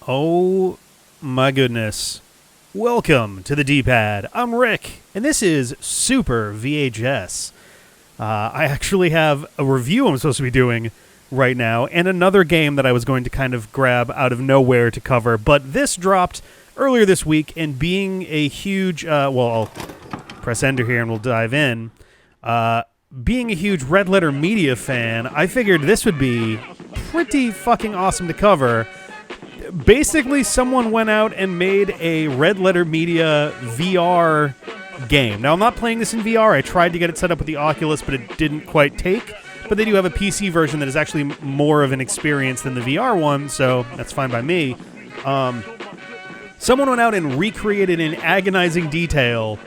Oh my goodness. Welcome to the D-Pad. I'm Rick, and this is Super VHS. I actually have a review I'm supposed to be doing right now, and another game that I was going to kind of grab out of nowhere to cover, but this dropped earlier this week, and being a huge, I'll press enter here and we'll dive in. Being a huge Red Letter Media fan, I figured this would be pretty fucking awesome to cover. Basically, someone went out and made a Red Letter Media VR game. Now, I'm not playing this in VR. I tried to get it set up with the Oculus, but it didn't quite take. But they do have a PC version that is actually more of an experience than the VR one, so that's fine by me. Someone went out and recreated in agonizing detail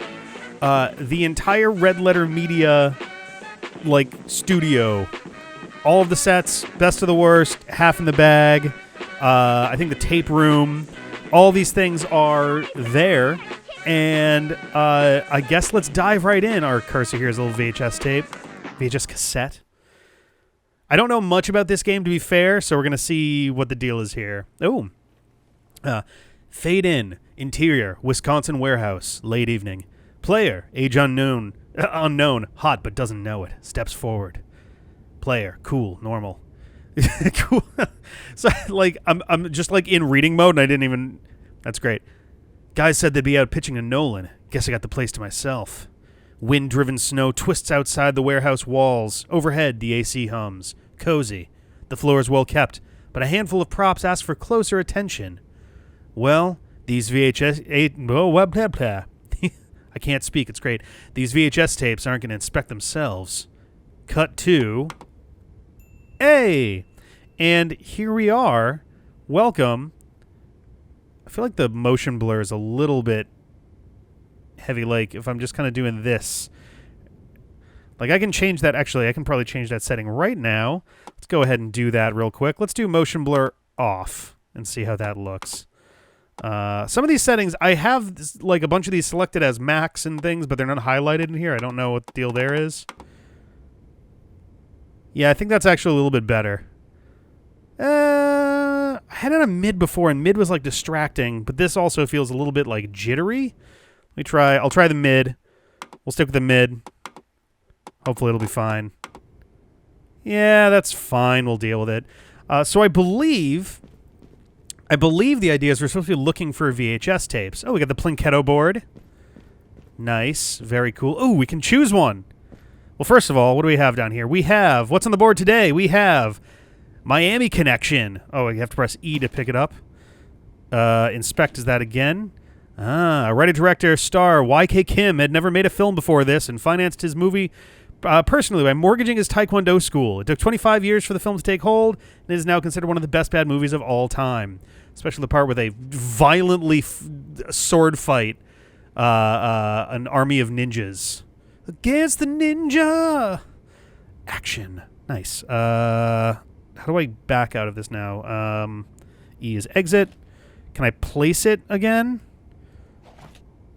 the entire Red Letter Media studio. All of the sets, best of the worst, half in the bag. I think the tape room, all these things are there, and I guess let's dive right in. Our cursor here is a little VHS tape, VHS cassette. I don't know much about this game, to be fair, so we're going to see what the deal is here. Fade in, interior, Wisconsin warehouse, late evening. Player, age unknown, hot but doesn't know it, steps forward. Player, cool, normal. Cool. So, I'm just in reading mode, and I didn't even. That's great. Guys said they'd be out pitching to Nolan. Guess I got the place to myself. Wind-driven snow twists outside the warehouse walls. Overhead, the AC hums. Cozy. The floor is well kept, but a handful of props ask for closer attention. Well, these VHS. I can't speak. It's great. These VHS tapes aren't going to inspect themselves. Cut to. Hey! And here we are. Welcome. I feel like the motion blur is a little bit heavy, if I'm just kind of doing this. I can change that. Actually, I can probably change that setting right now. Let's go ahead and do that real quick. Let's do motion blur off and see how that looks. Some of these settings, I have a bunch of these selected as max and things, but they're not highlighted in here. I don't know what the deal there is. Yeah, I think that's actually a little bit better. I had it on a mid before, and mid was distracting, but this also feels a little bit jittery. Let me try. I'll try the mid. We'll stick with the mid. Hopefully it'll be fine. Yeah, that's fine. We'll deal with it. So I believe the idea is we're supposed to be looking for VHS tapes. Oh, we got the Plinketto board. Nice. Very cool. Oh, we can choose one. Well, first of all, what do we have down here? We have, what's on the board today? We have Miami Connection. Oh, you have to press E to pick it up. Inspect is that again. A writer director star Y.K. Kim had never made a film before this and financed his movie personally by mortgaging his Taekwondo school. It took 25 years for the film to take hold, and it is now considered one of the best bad movies of all time. Especially the part where they violently sword fight an army of ninjas. Against the ninja! Action. Nice. How do I back out of this now? E is exit. Can I place it again?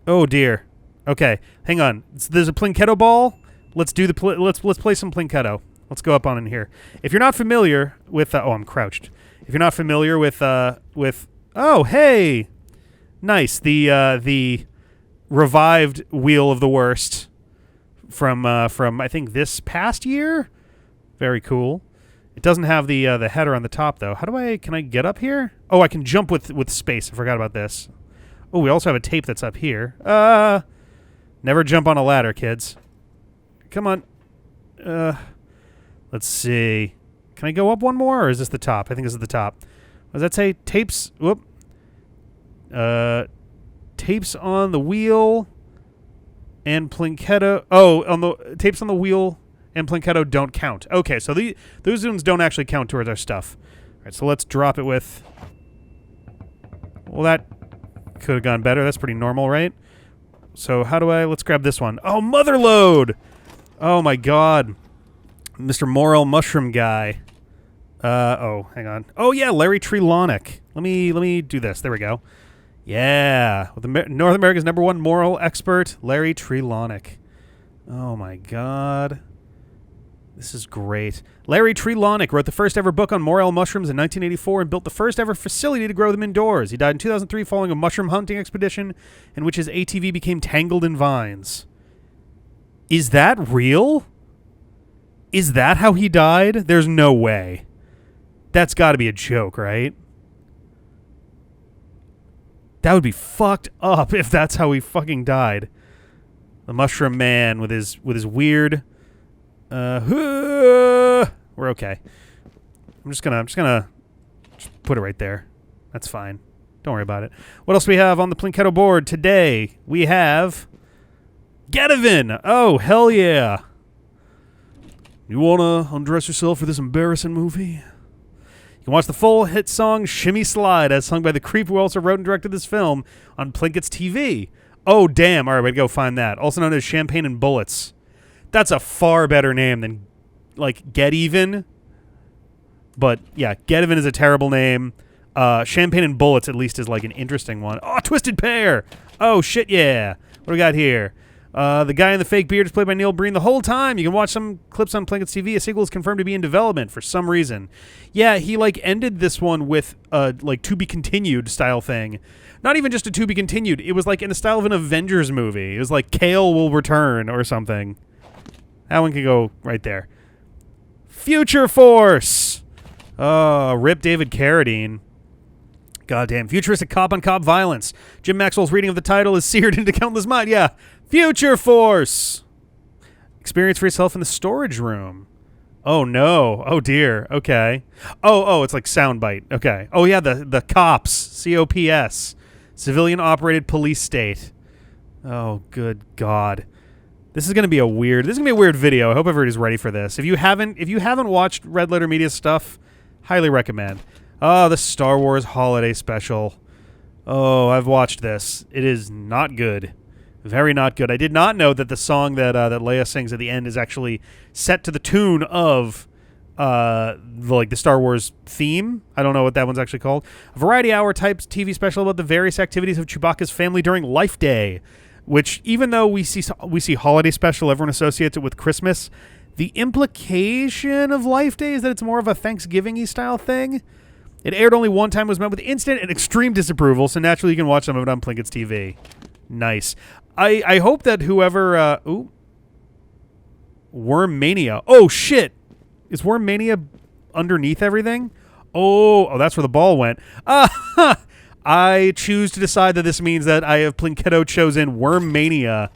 Oh dear. Okay, hang on. There's a Plinketto ball. Let's do the let's play some Plinketto. Let's go up on in here. If you're not familiar with I'm crouched. If you're not familiar with oh hey, nice, the revived Wheel of the Worst from I think this past year. Very cool. It doesn't have the header on the top though. Can I get up here? Oh, I can jump with space. I forgot about this. Oh, we also have a tape that's up here. Never jump on a ladder, kids. Come on. Let's see. Can I go up one more, or is this the top? I think this is the top. What does that say? Tapes. Whoop. Tapes on the wheel and Plinketto. Oh, on the tapes on the wheel and Plinketto don't count. Okay, so those ones don't actually count towards our stuff. All right, so let's drop it with. Well, that could have gone better. That's pretty normal, right? So let's grab this one. Oh, Motherload! Oh my God. Mr. Morel Mushroom Guy. Hang on. Oh yeah, Larry Trelonic. Let me do this. There we go. Yeah. With North America's #1 moral expert, Larry Trelonic. Oh my God. This is great. Larry Trelawney wrote the first ever book on morel mushrooms in 1984 and built the first ever facility to grow them indoors. He died in 2003 following a mushroom hunting expedition in which his ATV became tangled in vines. Is that real? Is that how he died? There's no way. That's got to be a joke, right? That would be fucked up if that's how he fucking died. The Mushroom Man with his weird... we're okay. I'm just gonna just put it right there. That's fine. Don't worry about it. What else do we have on the Plinketto board today? We have Getavin. Oh, hell yeah. You wanna undress yourself for this embarrassing movie? You can watch the full hit song Shimmy Slide as sung by the creep who also wrote and directed this film on Plinket's TV. Oh, damn. All right, we'd go find that. Also known as Champagne and Bullets. That's a far better name than, like, Get Even. But, yeah, Get Even is a terrible name. Champagne and Bullets, at least, is, like, an interesting one. Oh, Twisted Pair! Oh, shit, yeah. What do we got here? The guy in the fake beard is played by Neil Breen the whole time. You can watch some clips on Plinket's TV. A sequel is confirmed to be in development for some reason. Yeah, he, like, ended this one with, like, to be continued style thing. Not even just a to be continued. It was, like, in the style of an Avengers movie. It was like, Kale will return or something. That one can go right there. Future Force! Rip David Carradine. Goddamn. Futuristic cop-on-cop violence. Jim Maxwell's reading of the title is seared into countless mind. Yeah. Future Force! Experience for yourself in the storage room. Oh, no. Oh, dear. Okay. Oh, it's like soundbite. Okay. Oh, yeah, the COPS. COPS. Civilian-operated police state. Oh, good God. This is gonna be a weird video. I hope everybody's ready for this. If you haven't watched Red Letter Media stuff, highly recommend. Oh, the Star Wars Holiday Special. Oh, I've watched this. It is not good. Very not good. I did not know that the song that Leia sings at the end is actually set to the tune of the Star Wars theme. I don't know what that one's actually called. A variety hour type TV special about the various activities of Chewbacca's family during Life Day. Which, even though we see holiday special, everyone associates it with Christmas. The implication of Life Day is that it's more of a Thanksgiving-y style thing. It aired only one time, was met with instant and extreme disapproval, so naturally you can watch some of it on Plinket's TV. Nice. I hope that whoever... Worm Mania. Oh, shit! Is Worm Mania underneath everything? Oh, that's where the ball went. I choose to decide that this means that I have Plinketto chosen Worm Mania.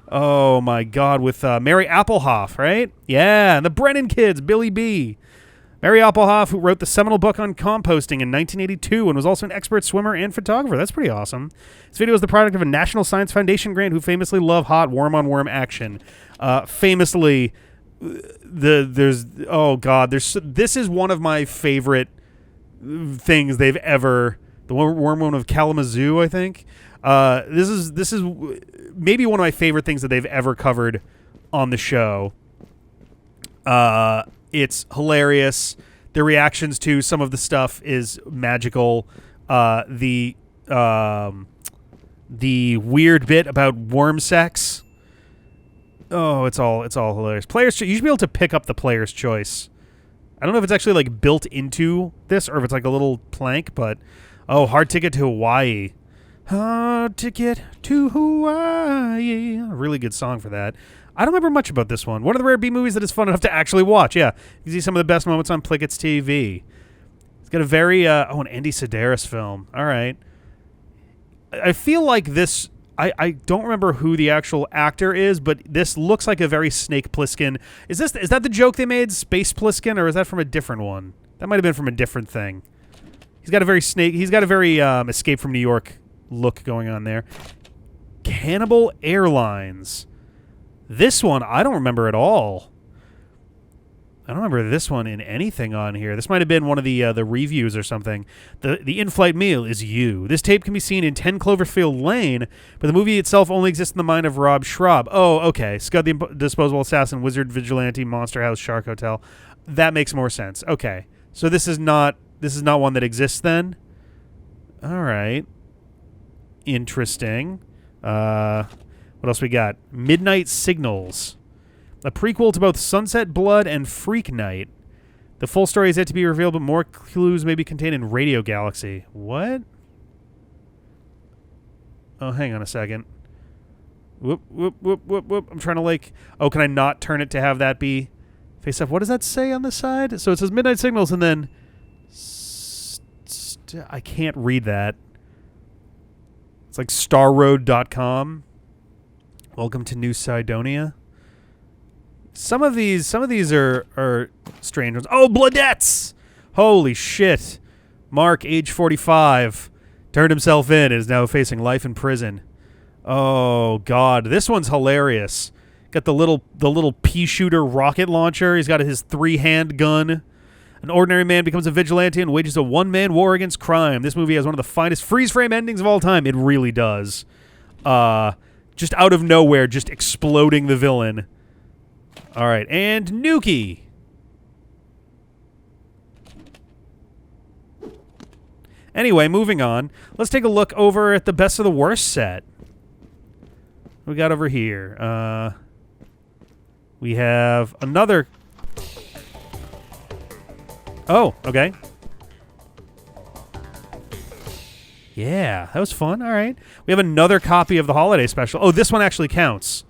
Oh, my God, with Mary Applehoff, right? Yeah, and the Brennan kids, Billy B. Mary Applehoff, who wrote the seminal book on composting in 1982 and was also an expert swimmer and photographer. That's pretty awesome. This video is the product of a National Science Foundation grant who famously love hot worm-on-worm action. Famously, this is one of my favorite things they've ever... The worm one of Kalamazoo, I think. This is maybe one of my favorite things that they've ever covered on the show. It's hilarious. The reactions to some of the stuff is magical. The weird bit about worm sex. Oh, it's all hilarious. You should be able to pick up the player's choice. I don't know if it's actually like built into this or if it's like a little plank, but oh, Hard Ticket to Hawaii. Hard Ticket to Hawaii. A really good song for that. I don't remember much about this one. One of the rare B movies that is fun enough to actually watch. Yeah, you see some of the best moments on Plinket's TV. It's got a very an Andy Sedaris film. All right. I feel like this. I don't remember who the actual actor is, but this looks like a very Snake Plissken. Is that the joke they made, Space Plissken, or is that from a different one? That might have been from a different thing. He's got a very Escape from New York look going on there. Cannibal Airlines. This one, I don't remember at all. I don't remember this one in anything on here. This might have been one of the reviews or something. The in-flight meal is you. This tape can be seen in 10 Cloverfield Lane, but the movie itself only exists in the mind of Rob Schraub. Oh, okay. Scud the Disposable Assassin, Wizard, Vigilante, Monster House, Shark Hotel. That makes more sense. Okay. So this is not one that exists then? All right. Interesting. What else we got? Midnight Signals. A prequel to both Sunset Blood and Freak Night. The full story is yet to be revealed, but more clues may be contained in Radio Galaxy. What? Oh, hang on a second. Whoop, whoop, whoop, whoop, whoop. I'm trying to like... Oh, can I not turn it to have that be face up? What does that say on the side? So it says Midnight Signals and then... I can't read that. It's like starroad.com. Welcome to New Cydonia. Some of these are strange ones. Oh, Bloodettes! Holy shit. Mark, age 45, turned himself in and is now facing life in prison. Oh, God. This one's hilarious. Got the little pea shooter rocket launcher. He's got his 3-hand gun. An ordinary man becomes a vigilante and wages a one-man war against crime. This movie has one of the finest freeze-frame endings of all time. It really does. Just out of nowhere, just exploding the villain. All right, and Nuki. Anyway, moving on. Let's take a look over at the Best of the Worst set. What we got over here? We have another... Oh, okay. Yeah, that was fun. All right. We have another copy of the holiday special. Oh, this one actually counts.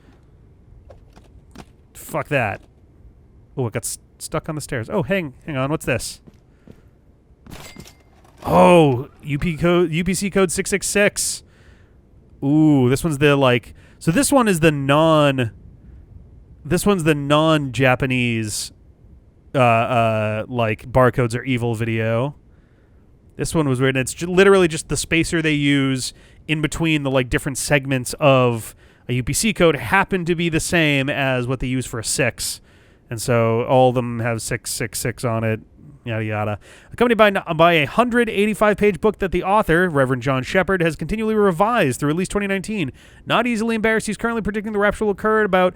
Fuck that. Oh, it got stuck on the stairs. Oh, hang on. What's this? Oh, UPC code 666. Ooh, this one's the like... So this one is the This one's the non-Japanese... like barcodes are evil video. This one was written. It's literally just the spacer they use in between the like different segments of a UPC code happen to be the same as what they use for a 6, and so all of them have 666 on it. Yada yada. Accompanied by a 185-page book that the author, Reverend John Shepard, has continually revised through at least 2019. Not easily embarrassed, he's currently predicting the rapture will occur at about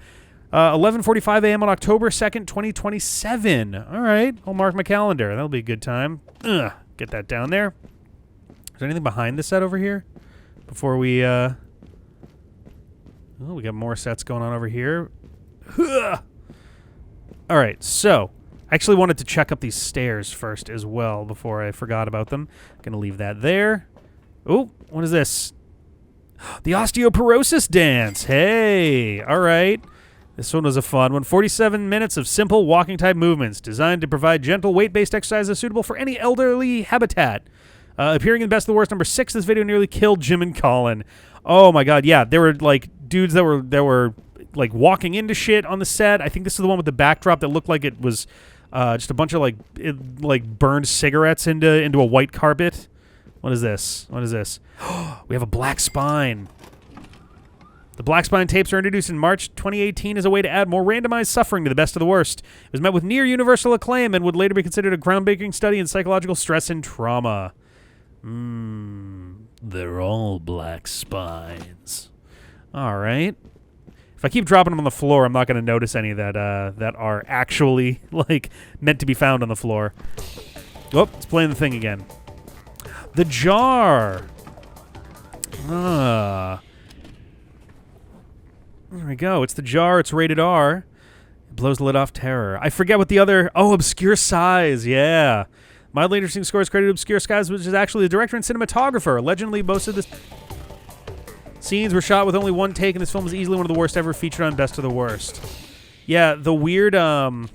11:45 a.m. on October 2nd, 2027. All right, I'll mark my calendar. That'll be a good time. Get that down there. Is there anything behind the set over here? Before we, oh, we got more sets going on over here. All right, so I actually wanted to check up these stairs first as well before I forgot about them. I'm going to leave that there. Oh, what is this? The osteoporosis dance. Hey, all right. This one was a fun one. 47 minutes of simple walking-type movements designed to provide gentle weight-based exercises suitable for any elderly habitat. Appearing in Best of the Worst number 6, this video nearly killed Jim and Colin. Oh my God, yeah, there were like dudes that were like walking into shit on the set. I think this is the one with the backdrop that looked like it was just a bunch of like burned cigarettes into a white carpet. What is this? What is this? We have a black spine. The Black Spine tapes were introduced in March 2018 as a way to add more randomized suffering to the Best of the Worst. It was met with near universal acclaim and would later be considered a groundbreaking study in psychological stress and trauma. They're all black spines. All right. If I keep dropping them on the floor, I'm not going to notice any that are actually like meant to be found on the floor. Oh, it's playing the thing again. The jar. There we go. It's the jar. It's rated R. It blows the lid off terror. I forget what the other... Oh, Obscure Skies. Yeah. Mildly interesting scores credited to Obscure Skies, which is actually the director and cinematographer. Allegedly, most of the scenes were shot with only one take, and this film is easily one of the worst ever featured on Best of the Worst. Yeah, the weird, like,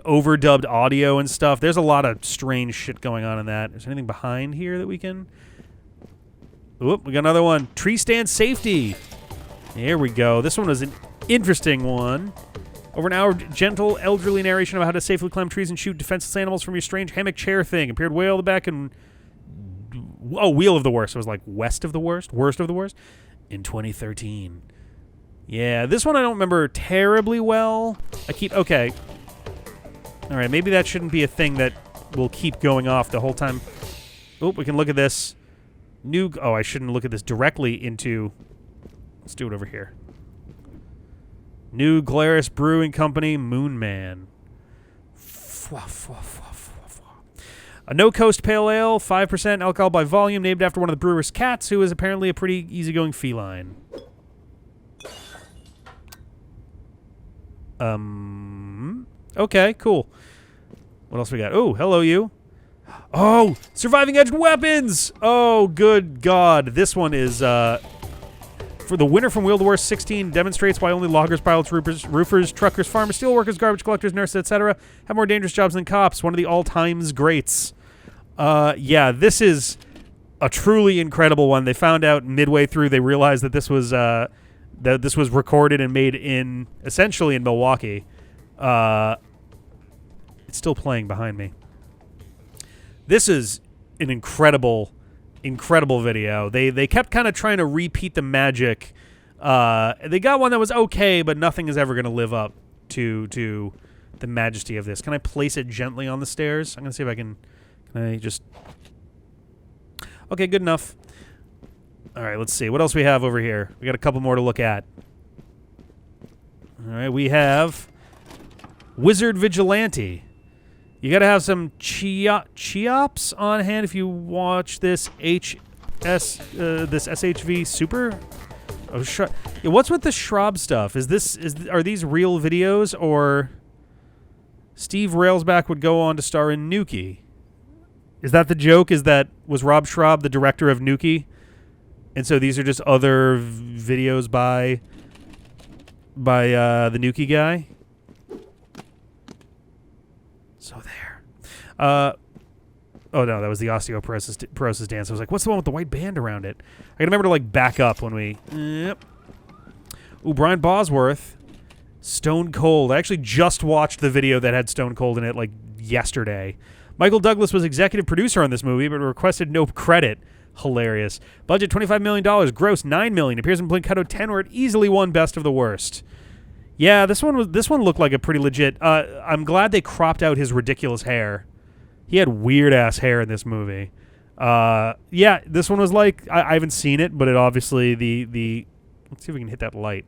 overdubbed audio and stuff. There's a lot of strange shit going on in that. Is there anything behind here that we can... Oop, we got another one. Tree stand safety. There we go. This one was an interesting one. Over an hour of gentle, elderly narration about how to safely climb trees and shoot defenseless animals from your strange hammock chair thing. Appeared way all the back in... Oh, Wheel of the Worst. It was like West of the Worst? Worst of the Worst? In 2013. Yeah, this one I don't remember terribly well. Okay. All right, maybe that shouldn't be a thing that will keep going off the whole time. Oh, we can look at this. Oh, I shouldn't look at this directly into... Let's do it over here. New Glarus Brewing Company, Moon Man. A no-coast pale ale, 5% alcohol by volume, named after one of the brewer's cats, who is apparently a pretty easygoing feline. Okay, cool. What else we got? Oh, hello, you. Oh, surviving edged weapons. Oh, good God. This one is, for the winner from Wheel to War 16 demonstrates why only loggers, pilots, roofers, truckers, farmers, steelworkers, garbage collectors, nurses, etc. have more dangerous jobs than cops. One of the all-times greats. Yeah, this is a truly incredible one. They found out midway through, they realized that this was recorded and made essentially in Milwaukee. It's still playing behind me. This is an incredible video. They kept kind of trying to repeat the magic. They got one that was okay, but nothing is ever going to live up to the majesty of this. Can I place it gently on the stairs? I'm going to see if I can I just... Okay, good enough. All right, let's see. What else we have over here? We got a couple more to look at. All right, we have Wizard Vigilante. You got to have some Cheops on hand if you watch this this SHV Super. Oh, yeah, what's with the Schraub stuff? Are these real videos, or Steve Railsback would go on to star in Nuki? Is that the joke? Was Rob Schraub the director of Nuki? And so these are just other videos by the Nuki guy? So there. Oh no, that was the osteoporosis dance. I was like, what's the one with the white band around it? I gotta remember to like back up when we... Yep. Ooh, Brian Bosworth. Stone Cold. I actually just watched the video that had Stone Cold in it like yesterday. Michael Douglas was executive producer on this movie, but requested no credit. Hilarious. Budget $25 million. Gross $9 million. Appears in Blinkedo 10, where it easily won Best of the Worst. Yeah, this one looked like a pretty legit... I'm glad they cropped out his ridiculous hair. He had weird-ass hair in this movie. Yeah, this one was like... I haven't seen it, but it obviously... the Let's see if we can hit that light.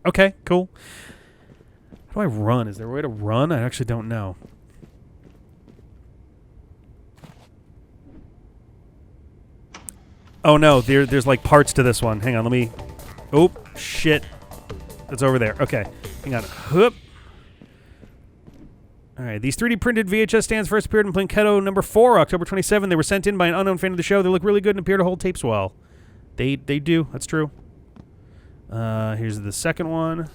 Okay, cool. How do I run? Is there a way to run? I actually don't know. Oh, no. There's like parts to this one. Hang on, let me... Oh, shit. It's over there. Okay. Hang on. Whoop. All right. These 3D printed VHS stands first appeared in Blinkedo number 4, October 27. They were sent in by an unknown fan of the show. They look really good and appear to hold tapes well. They do. That's true. Here's the second one.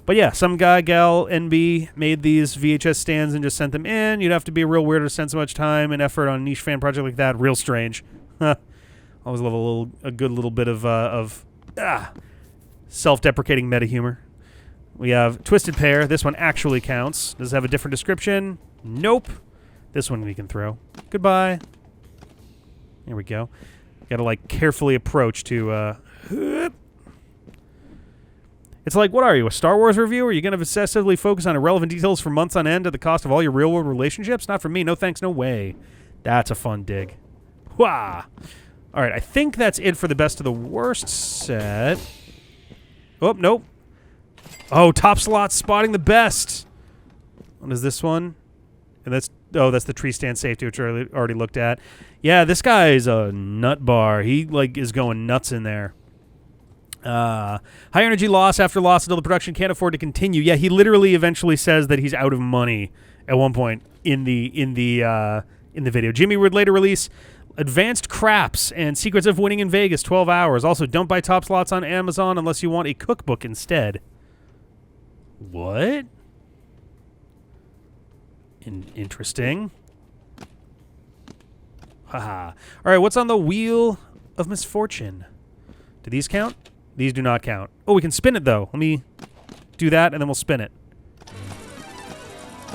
But yeah, some guy, gal, NB made these VHS stands and just sent them in. You'd have to be a real weirdo to spend so much time and effort on a niche fan project like that. Real strange. Always love a good little bit of self-deprecating meta humor. We have Twisted Pair. This one actually counts. Does it have a different description? Nope. This one we can throw. Goodbye. There we go. Got to like carefully approach to. It's like, what are you, a Star Wars reviewer? Are you going to obsessively focus on irrelevant details for months on end at the cost of all your real-world relationships? Not for me. No thanks, no way. That's a fun dig. Wah! All right, I think that's it for the Best of the Worst set. Oh, nope. Oh, Top Slot Spotting the Best. What is this one? And that's the tree stand safety, which I already looked at. Yeah, this guy is a nut bar. He like is going nuts in there. High energy loss after loss until the production can't afford to continue. Yeah, he literally eventually says that he's out of money at one point in the video. Jimmy would later release Advanced Craps and Secrets of Winning in Vegas 12 hours. Also, don't buy Top Slots on Amazon unless you want a cookbook instead. What? Interesting. Haha. All right, what's on the Wheel of Misfortune? Do these count? These do not count. Oh, we can spin it, though. Let me do that, and then we'll spin it.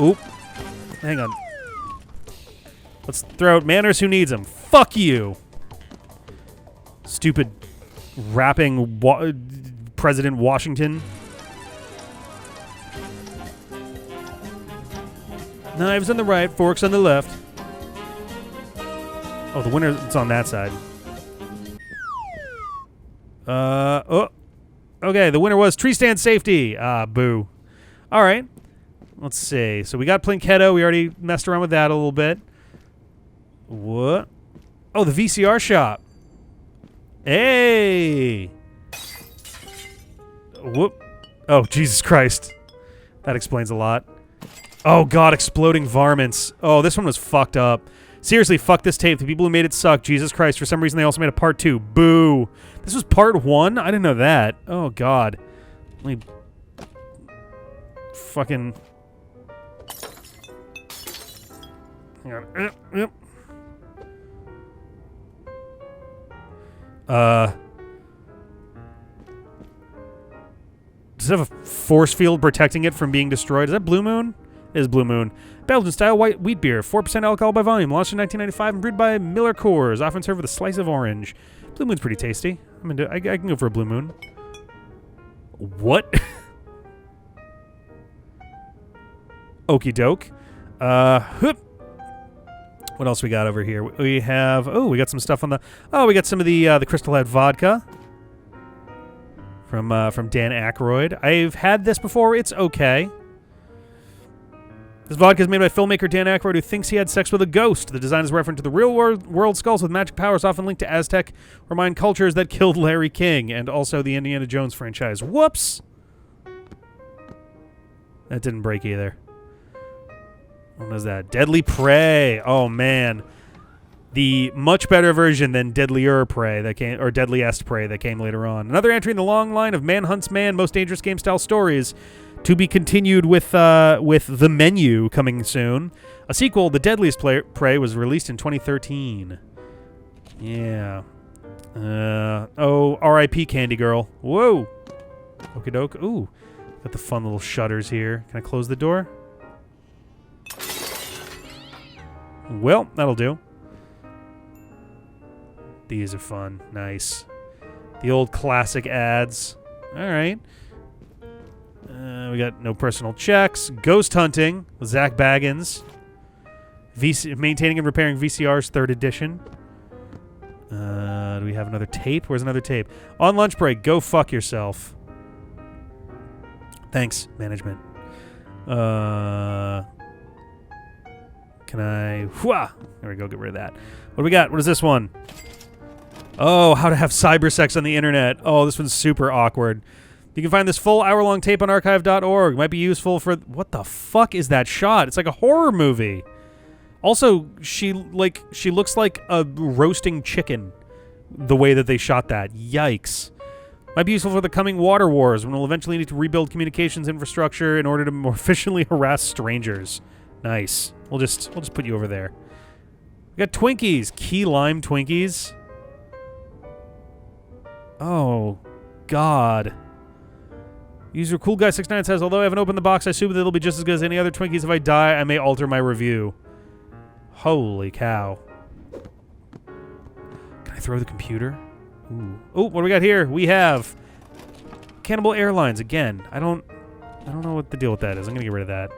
Oop. Hang on. Let's throw out manners. Who needs them? Fuck you. Stupid rapping President Washington. Knives on the right, forks on the left. Oh, the winner is on that side. Oh. Okay, the winner was Tree Stand Safety. Ah, boo. All right. Let's see. So we got Blinkedo. We already messed around with that a little bit. What? Oh, the VCR shop. Hey! Whoop. Oh, Jesus Christ. That explains a lot. Oh, God, exploding varmints. Oh, this one was fucked up. Seriously, fuck this tape. The people who made it suck. Jesus Christ. For some reason, they also made a part 2. Boo. This was part 1? I didn't know that. Oh, God. Let me... Fucking... Hang on. Yep. Does it have a force field protecting it from being destroyed? Is that Blue Moon? It is Blue Moon. Belgian-style white wheat beer, 4% alcohol by volume, launched in 1995 and brewed by Miller Coors, often served with a slice of orange. Blue Moon's pretty tasty. I can go for a Blue Moon. What? Okie doke. Whoop. What else we got over here? We have... Oh, we got some stuff on the... Oh, we got some of the Crystal Head vodka. From Dan Aykroyd. I've had this before. It's okay. This vodka is made by filmmaker Dan Aykroyd, who thinks he had sex with a ghost. The design is referent to the real world skulls with magic powers, often linked to Aztec or Mayan cultures that killed Larry King, and also the Indiana Jones franchise. Whoops! That didn't break either. What was that? Deadly Prey. Oh, man. The much better version than Deadlier Prey that came, or Deadliest Prey that came later on. Another entry in the long line of Man Hunts Man, Most Dangerous Game style stories, to be continued with The Menu coming soon. A sequel, The Deadliest Prey, was released in 2013. Yeah. Oh, R.I.P. Candy Girl. Whoa. Okie doke. Ooh. Got the fun little shutters here. Can I close the door? Well, that'll do. These are fun. Nice. The old classic ads. All right. We got no personal checks. Ghost Hunting with Zach Baggins. Maintaining and repairing VCRs, 3rd edition. Do we have another tape? Where's another tape? On lunch break, go fuck yourself. Thanks, management. Can I... Whooah! There we go, get rid of that. What do we got? What is this one? Oh, how to have cyber sex on the internet. Oh, this one's super awkward. You can find this full hour-long tape on archive.org. Might be useful for... What the fuck is that shot? It's like a horror movie. Also, she looks like a roasting chicken, the way that they shot that. Yikes. Might be useful for the coming water wars, when we'll eventually need to rebuild communications infrastructure in order to more efficiently harass strangers. Nice. We'll just put you over there. We got Twinkies. Key lime Twinkies. Oh, God. User CoolGuy69 says, although I haven't opened the box, I assume that it'll be just as good as any other Twinkies. If I die, I may alter my review. Holy cow. Can I throw the computer? Ooh. Oh, what do we got here? We have Cannibal Airlines again. I don't know what the deal with that is. I'm going to get rid of that.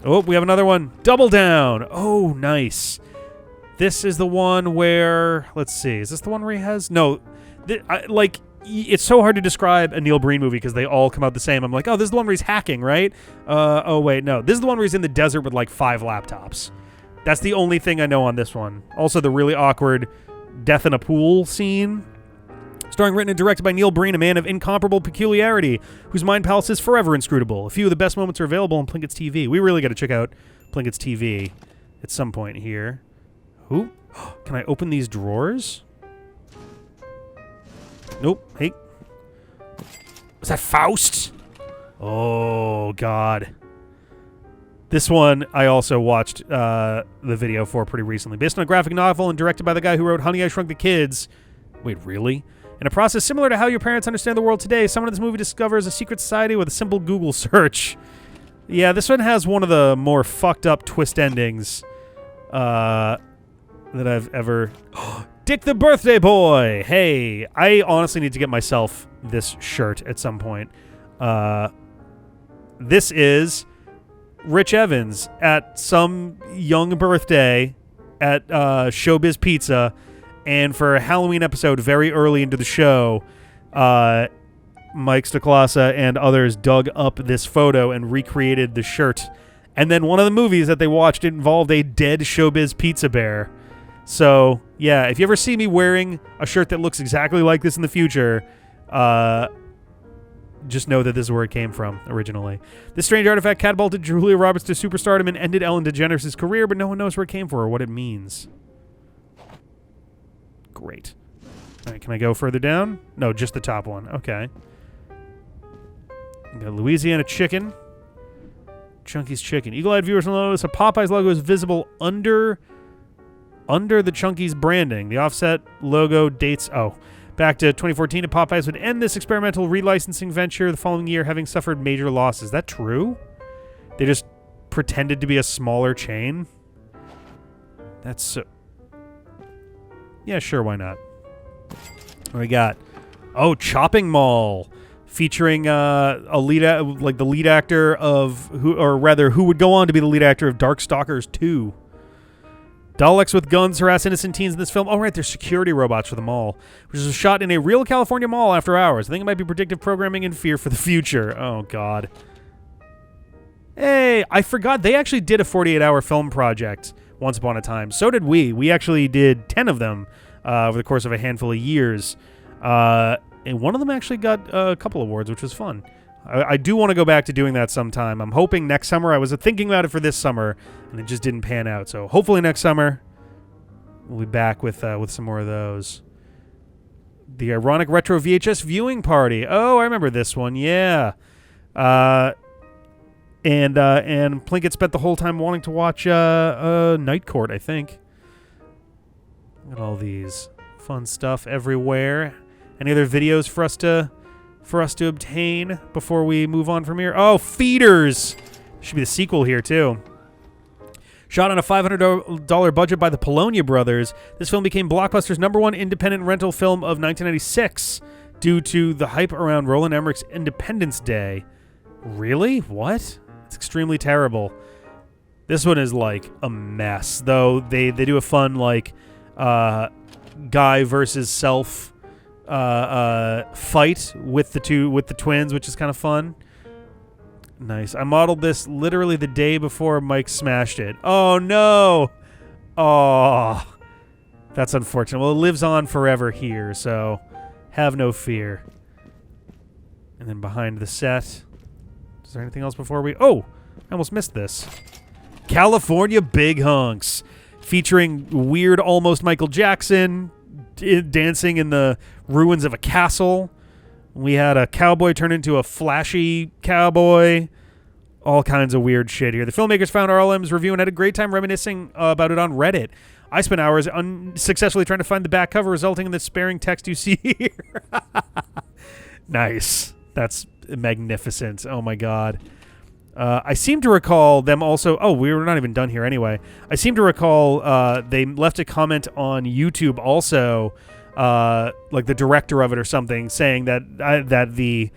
Oh, we have another one. Double Down. Oh, nice. This is the one where... Let's see. Is this the one where he has... No. It's so hard to describe a Neil Breen movie because they all come out the same. I'm like, oh, this is the one where he's hacking, right? Oh, wait, no. This is the one where he's in the desert with, like, 5 laptops. That's the only thing I know on this one. Also, the really awkward death in a pool scene. Starring, written and directed by Neil Breen, a man of incomparable peculiarity, whose mind palace is forever inscrutable. A few of the best moments are available on Plinkett's TV. We really got to check out Plinkett's TV at some point here. Ooh. Can I open these drawers? Nope. Hey. Was that Faust? Oh, God. This one I also watched the video for pretty recently. Based on a graphic novel and directed by the guy who wrote Honey, I Shrunk the Kids. Wait, really? In a process similar to how your parents understand the world today, someone in this movie discovers a secret society with a simple Google search. Yeah, this one has one of the more fucked up twist endings that I've ever... Dick the Birthday Boy! Hey, I honestly need to get myself this shirt at some point. This is Rich Evans at some young birthday at Showbiz Pizza. And for a Halloween episode very early into the show, Mike Stoklasa and others dug up this photo and recreated the shirt. And then one of the movies that they watched involved a dead Showbiz Pizza bear. So, yeah, if you ever see me wearing a shirt that looks exactly like this in the future, just know that this is where it came from originally. This strange artifact catapulted Julia Roberts to superstardom and ended Ellen DeGeneres' career, but no one knows where it came from or what it means. Great. All right, can I go further down? No, just the top one. Okay. We got Louisiana chicken. Chunky's chicken. Eagle-eyed viewers will notice a Popeyes logo is visible under the Chunky's branding. The offset logo dates back to 2014. And Popeyes would end this experimental relicensing venture the following year, having suffered major losses. Is that true? They just pretended to be a smaller chain. That's so. Yeah, sure. Why not? What do we got? Oh, Chopping Mall, featuring the lead actor of who would go on to be the lead actor of Darkstalkers 2. Daleks with guns harass innocent teens in this film. Oh, right, they're security robots for the mall, which was shot in a real California mall after hours. I think it might be predictive programming and fear for the future. Oh, God. Hey, I forgot. They actually did a 48-hour film project once upon a time. So did we. We actually did 10 of them over the course of a handful of years. And one of them actually got a couple awards, which was fun. I do want to go back to doing that sometime. I'm hoping next summer. I was thinking about it for this summer, and it just didn't pan out. So hopefully next summer we'll be back with some more of those. The ironic retro VHS viewing party. Oh, I remember this one. Yeah. And Plinkett spent the whole time wanting to watch Night Court, I think. Look at all these fun stuff everywhere. Any other videos for us to obtain before we move on from here? Oh, Feeders! Should be the sequel here, too. Shot on a $500 budget by the Polonia brothers, this film became Blockbuster's #1 independent rental film of 1996 due to the hype around Roland Emmerich's Independence Day. Really? What? It's extremely terrible. This one is, like, a mess, though they do a fun, like, guy versus self fight with the twins, which is kind of fun. Nice. I modeled this literally the day before Mike smashed it. Oh no! Oh, that's unfortunate. Well, it lives on forever here, so have no fear. And then behind the set, is there anything else before we? Oh, I almost missed this. California Big Hunks, featuring weird, almost Michael Jackson dancing in the ruins of a castle. We had a cowboy turn into a flashy cowboy. All kinds of weird shit here. The filmmakers found RLM's review and had a great time reminiscing about it on Reddit. I spent hours unsuccessfully trying to find the back cover, resulting in the sparing text you see here. Nice. That's magnificent. Oh my God. I seem to recall them also. Oh, we were not even done here anyway. I seem to recall they left a comment on YouTube also, like the director of it or something, saying that the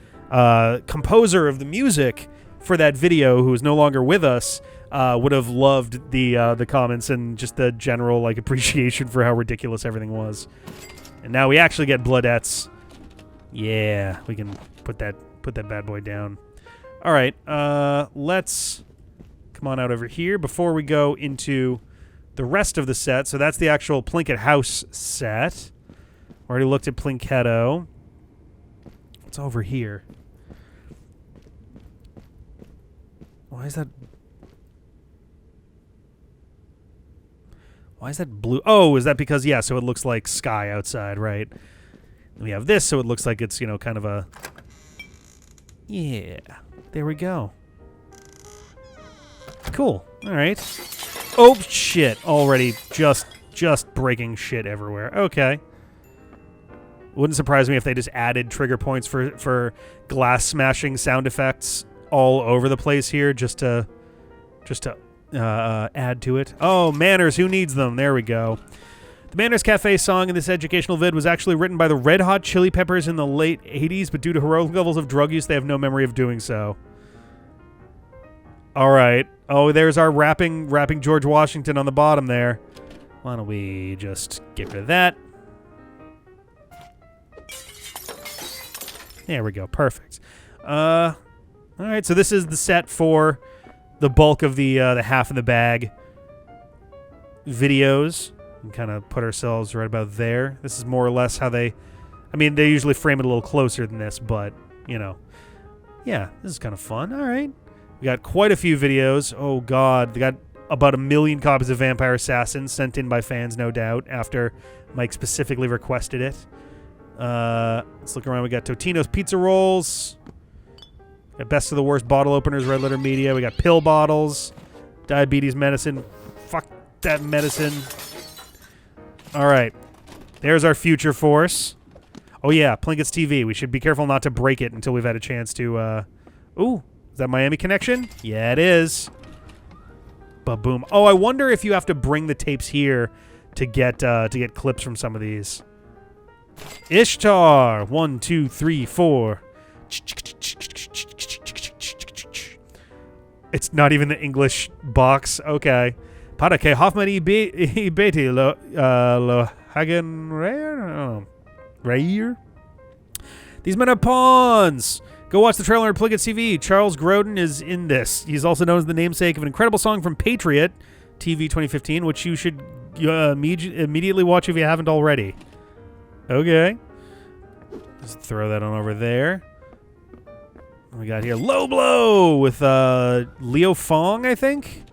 composer of the music for that video, who is no longer with us, would have loved the comments and just the general like appreciation for how ridiculous everything was. And now we actually get Bloodettes. Yeah, we can put that bad boy down. All right, let's come on out over here before we go into the rest of the set. So that's the actual Plinkett House set. Already looked at Plinketto. What's over here? Why is that blue? Oh, is that because, yeah, so it looks like sky outside, right? And we have this, so it looks like it's, kind of a... Yeah, there we go. Cool. All right. Oh, shit. Already just breaking shit everywhere. Okay. Wouldn't surprise me if they just added trigger points for glass smashing sound effects all over the place here just to add to it. Oh, Manners, who needs them? There we go. The Manners Cafe song in this educational vid was actually written by the Red Hot Chili Peppers in the late 80s, but due to heroic levels of drug use, they have no memory of doing so. All right. Oh, there's our rapping George Washington on the bottom there. Why don't we just get rid of that? There we go. Perfect. All right, so this is the set for the bulk of the half in the bag videos. And kind of put ourselves right about there. This is more or less how they... I mean, they usually frame it a little closer than this, but, you know. Yeah, this is kind of fun. All right. We got quite a few videos. Oh, God. They got about 1 million copies of Vampire Assassins sent in by fans, no doubt, after Mike specifically requested it. Let's look around. We got Totino's Pizza Rolls. Got Best of the Worst bottle openers, Red Letter Media. We got pill bottles. Diabetes medicine. Fuck that medicine. All right. There's our future force. Oh, yeah. Plinkett's TV. We should be careful not to break it until we've had a chance to... Ooh. Is that Miami Connection? Yeah, it is. Ba-boom. Oh, I wonder if you have to bring the tapes here to get clips from some of these. Ishtar. 1, 2, 3, 4. It's not even the English box. Okay. Para que Hoffman y Betty lo hagan reír. These men are pawns. Go watch the trailer on Plinkett TV. Charles Grodin is in this. He's also known as the namesake of an incredible song from Patriot TV 2015, which you should immediately watch if you haven't already. Okay. Just throw that on over there. We got here Low Blow with Leo Fong, I think.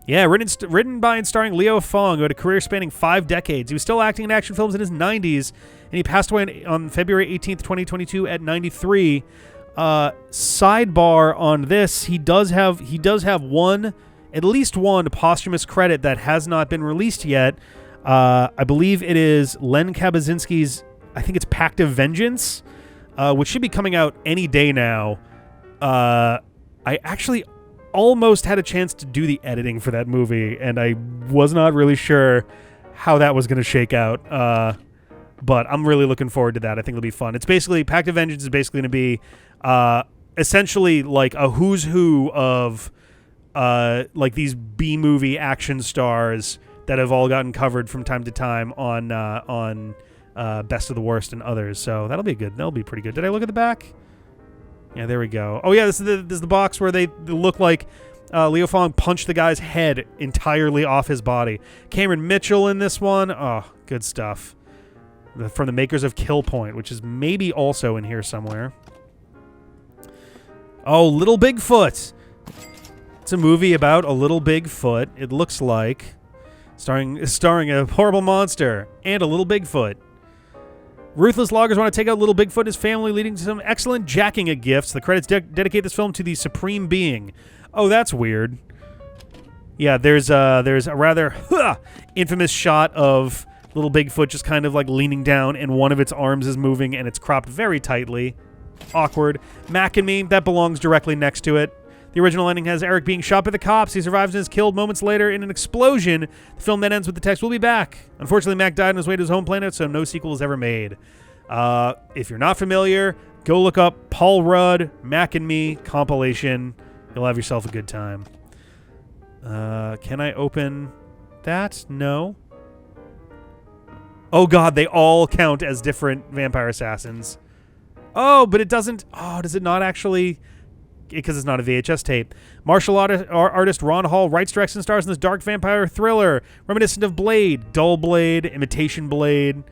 Yeah, written by and starring Leo Fong, who had a career spanning 5 decades. He was still acting in action films in his 90s, and he passed away on February 18th, 2022 at 93. Sidebar on this, he does have at least one posthumous credit that has not been released yet. I believe it is Len Kabaczynski's, I think it's Pact of Vengeance, which should be coming out any day now. I actually almost had a chance to do the editing for that movie, and I was not really sure how that was going to shake out. But I'm really looking forward to that. I think it'll be fun. It's basically, Pact of Vengeance is basically going to be essentially like a who's who of like these B-movie action stars that have all gotten covered from time to time on Best of the Worst and others. So that'll be good. That'll be pretty good. Did I look at the back? Yeah, there we go. Oh, yeah, this is the box where they look like Leo Fong punched the guy's head entirely off his body. Cameron Mitchell in this one. Oh, good stuff. From the makers of Kill Point, which is maybe also in here somewhere. Oh, Little Bigfoot. It's a movie about a little Bigfoot, it looks like. Starring a horrible monster and a little Bigfoot. Ruthless loggers want to take out Little Bigfoot and his family, leading to some excellent jacking of gifts. The credits dedicate this film to the Supreme Being. Oh, that's weird. Yeah, there's a rather infamous shot of Little Bigfoot just kind of like leaning down, and one of its arms is moving, and it's cropped very tightly. Awkward. Mac and Me, that belongs directly next to it. The original ending has Eric being shot by the cops. He survives and is killed moments later in an explosion. The film then ends with the text, "We'll be back." Unfortunately, Mac died on his way to his home planet, so no sequel was ever made. If you're not familiar, go look up Paul Rudd, Mac and Me compilation. You'll have yourself a good time. Can I open that? No. Oh, God, they all count as different Vampire Assassins. Oh, but it doesn't... Oh, does it not actually... Because it's not a VHS tape. Martial artist Ron Hall writes, directs, and stars in this dark vampire thriller, reminiscent of Blade, Dull Blade, Imitation Blade.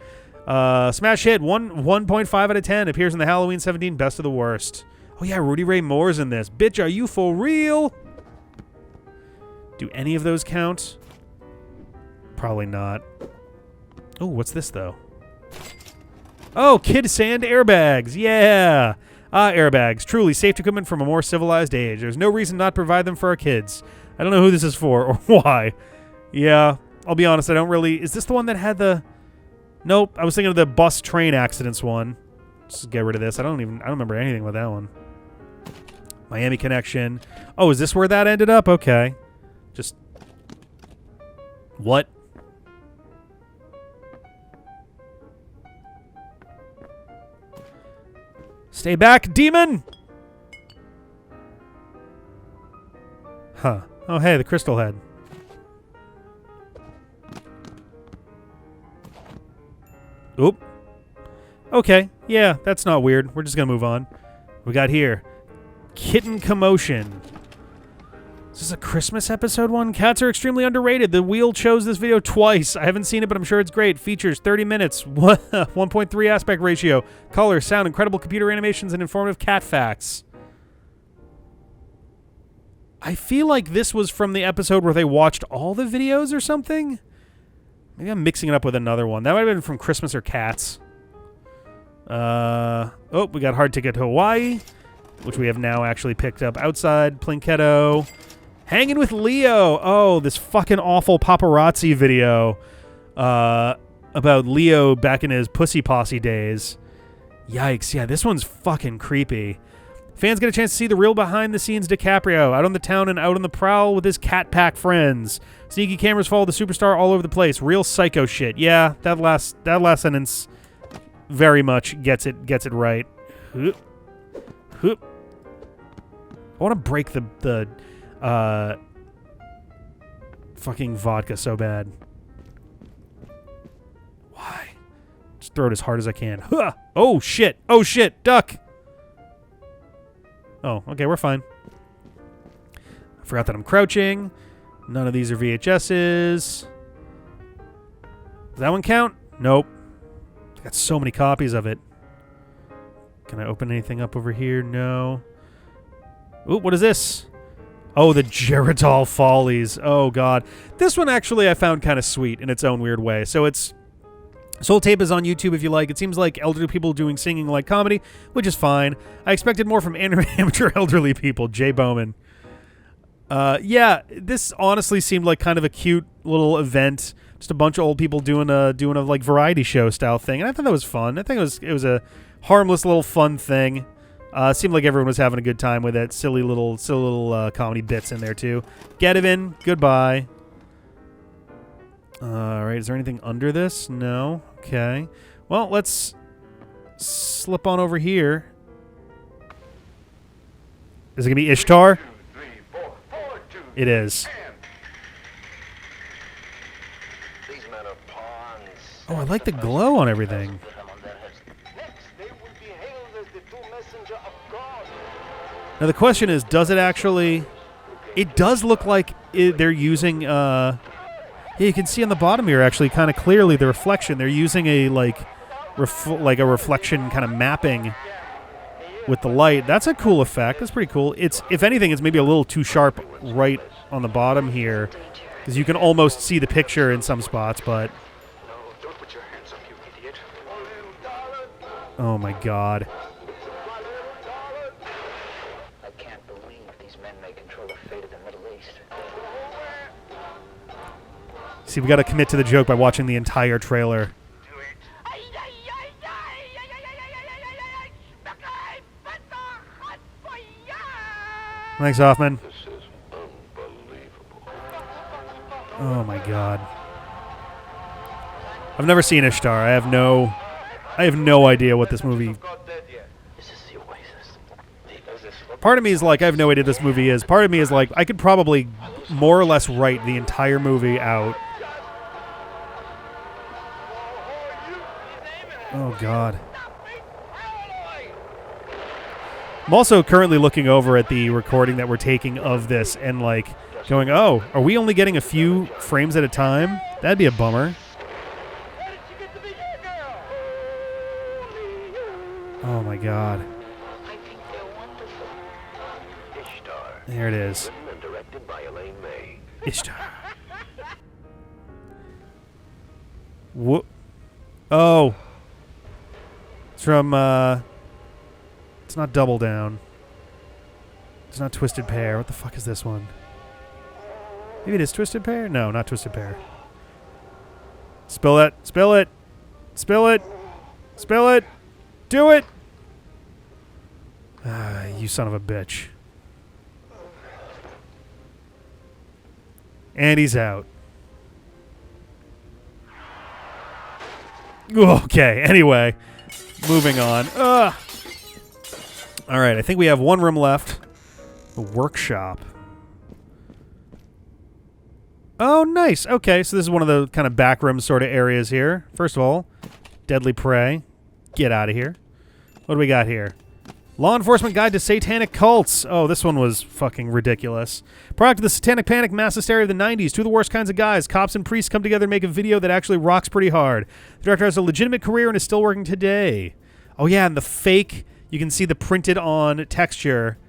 Smash hit, 1.5 out of 10. Appears in the Halloween 17 Best of the Worst. Oh yeah, Rudy Ray Moore's in this. Bitch, are you for real? Do any of those count? Probably not. Oh, what's this though? Oh, Kid Sand airbags. Yeah. Airbags. Truly safety equipment from a more civilized age. There's no reason not to provide them for our kids. I don't know who this is for or why. Yeah, I'll be honest, I don't really... Is this the one that had the... Nope, I was thinking of the bus train accidents one. Just get rid of this. I don't remember anything about that one. Miami Connection. Oh, is this where that ended up? Okay. Just... What? Stay back, demon! Huh. Oh, hey, the crystal head. Oop. Okay, yeah, that's not weird. We're just gonna move on. We got here. Kitten Commotion. Is this a Christmas episode one? Cats are extremely underrated. The wheel chose this video twice. I haven't seen it, but I'm sure it's great. Features 30 minutes, 1.3 aspect ratio, color, sound, incredible computer animations, and informative cat facts. I feel like this was from the episode where they watched all the videos or something. Maybe I'm mixing it up with another one. That might have been from Christmas or Cats. Oh, we got Hard Ticket to Hawaii, which we have now actually picked up outside. Plinketto. Hanging with Leo. Oh, this fucking awful paparazzi video about Leo back in his Pussy Posse days. Yikes. Yeah, this one's fucking creepy. Fans get a chance to see the real behind-the-scenes DiCaprio out on the town and out on the prowl with his cat pack friends. Sneaky cameras follow the superstar all over the place. Real psycho shit. Yeah, that last sentence very much gets it right. I want to break the fucking vodka so bad. Why? Just throw it as hard as I can. Huh! Oh shit! Oh shit! Duck! Oh, okay, we're fine. I forgot that I'm crouching. None of these are VHSs. Does that one count? Nope. I got so many copies of it. Can I open anything up over here? No. Ooh, what is this? Oh, the Geritol Follies. Oh, God. This one, actually, I found kind of sweet in its own weird way. So it's... Soul Tape is on YouTube if you like. It seems like elderly people doing singing like comedy, which is fine. I expected more from amateur elderly people. Jay Bowman. Yeah, this honestly seemed like kind of a cute little event. Just a bunch of old people doing a like variety show style thing, and I thought that was fun. I think it was a harmless little fun thing. Seemed like everyone was having a good time with it. Silly little comedy bits in there too. Gedivin, goodbye. All right, is there anything under this? No. Okay. Well, let's slip on over here. Is it going to be Ishtar? 2, 3, 4, 4, 2, It is. These men are pawns. Oh, I like the glow on everything. Next, they will be hailed as the true messenger of God. Now, the question is, does it actually... It does look like they're using... Yeah, you can see on the bottom here, actually, kind of clearly the reflection. They're using a, like a reflection kind of mapping with the light. That's a cool effect. That's pretty cool. It's, if anything, it's maybe a little too sharp right on the bottom here, because you can almost see the picture in some spots, but... No, don't put your hands up, you idiot. Oh, my God. I can't believe these men may control the fate of the Middle East. See, we got to commit to the joke by watching the entire trailer. Do it. Thanks, Hoffman. This is unbelievable. Oh, my God. I've never seen Ishtar. I have no idea what this movie... God dead yet. This is the Oasis. Part of me is like, I have no idea what this movie is. Part of me is like, I could probably more or less write the entire movie out. Oh, God. I'm also currently looking over at the recording that we're taking of this and, like, going, oh, are we only getting a few frames at a time? That'd be a bummer. Oh, my God. I think they're wonderful. Ishtar. There it is. Written and directed by Elaine May. Ishtar. Whoop. Oh. It's from, it's not Double Down. It's not Twisted Pair. What the fuck is this one? Maybe it is Twisted Pair? No, not Twisted Pair. Spill it. Spill it. Spill it. Spill it. Do it. Ah, you son of a bitch. And he's out. Okay, anyway. Moving on. Ugh. All right, I think we have one room left. The workshop. Oh, nice. Okay, so this is one of the kind of back room sort of areas here. First of all, Deadly Prey. Get out of here. What do we got here? Law Enforcement Guide to Satanic Cults. Oh, this one was fucking ridiculous. Product of the Satanic Panic mass hysteria of the 90s. Two of the worst kinds of guys. Cops and priests come together and make a video that actually rocks pretty hard. The director has a legitimate career and is still working today. Oh, yeah, and the fake, you can see the printed on texture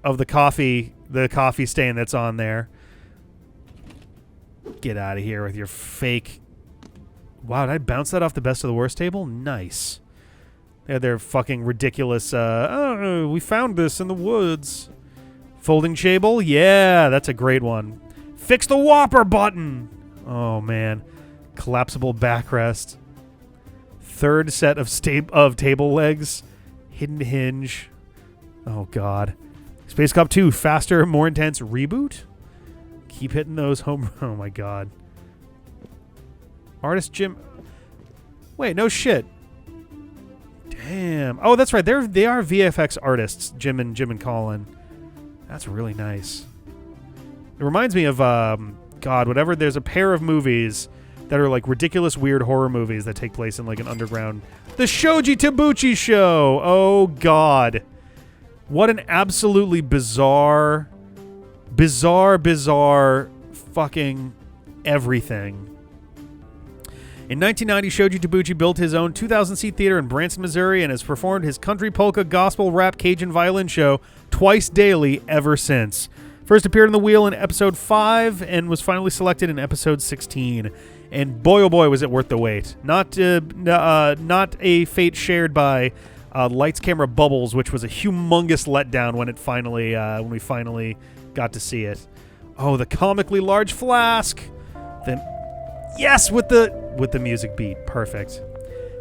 of the coffee stain that's on there. Get out of here with your fake. Wow, did I bounce that off the best of the worst table? Nice. They had their fucking ridiculous, oh, we found this in the woods. Folding table? Yeah, that's a great one. Fix the Whopper button! Oh, man. Collapsible backrest. Third set of table legs. Hidden hinge. Oh, God. Space Cop 2, faster, more intense reboot? Keep hitting those home. Oh, my God. Artist Jim. Wait, no shit. Damn. Oh, that's right. They are VFX artists, Jim and Colin. That's really nice. It reminds me of God, whatever. There's a pair of movies that are like ridiculous, weird horror movies that take place in like an underground. The Shoji Tabuchi Show. Oh God, what an absolutely bizarre fucking everything. In 1990, Shoji Tabuchi built his own 2,000-seat theater in Branson, Missouri, and has performed his country, polka, gospel, rap, Cajun violin show twice daily ever since. First appeared on the wheel in episode 5 and was finally selected in episode 16. And boy, oh boy, was it worth the wait. Not a fate shared by Lights, Camera, Bubbles, which was a humongous letdown when we finally got to see it. Oh, the comically large flask. Yes, with the music beat. Perfect.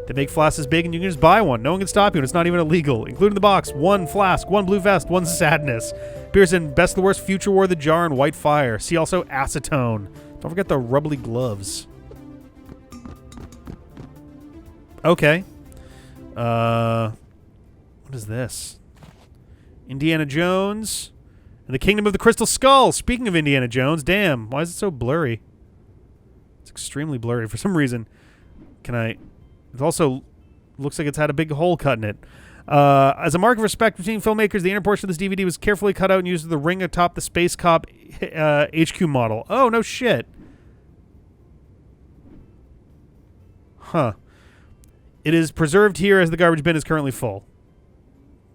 They make flasks big and you can just buy one. No one can stop you and it's not even illegal. Including the box, 1 flask, 1 blue vest, 1 sadness. Appears in Best of the Worst, Future War, The Jar, and White Fire. See also Acetone. Don't forget the rubbly gloves. Okay. What is this? Indiana Jones and the Kingdom of the Crystal Skull. Speaking of Indiana Jones, damn, why is it so blurry? It's extremely blurry for some reason. It also looks like it's had a big hole cut in it. As a mark of respect between filmmakers, the inner portion of this DVD was carefully cut out and used with the ring atop the Space Cop HQ model. Oh, no shit. Huh. It is preserved here as the garbage bin is currently full.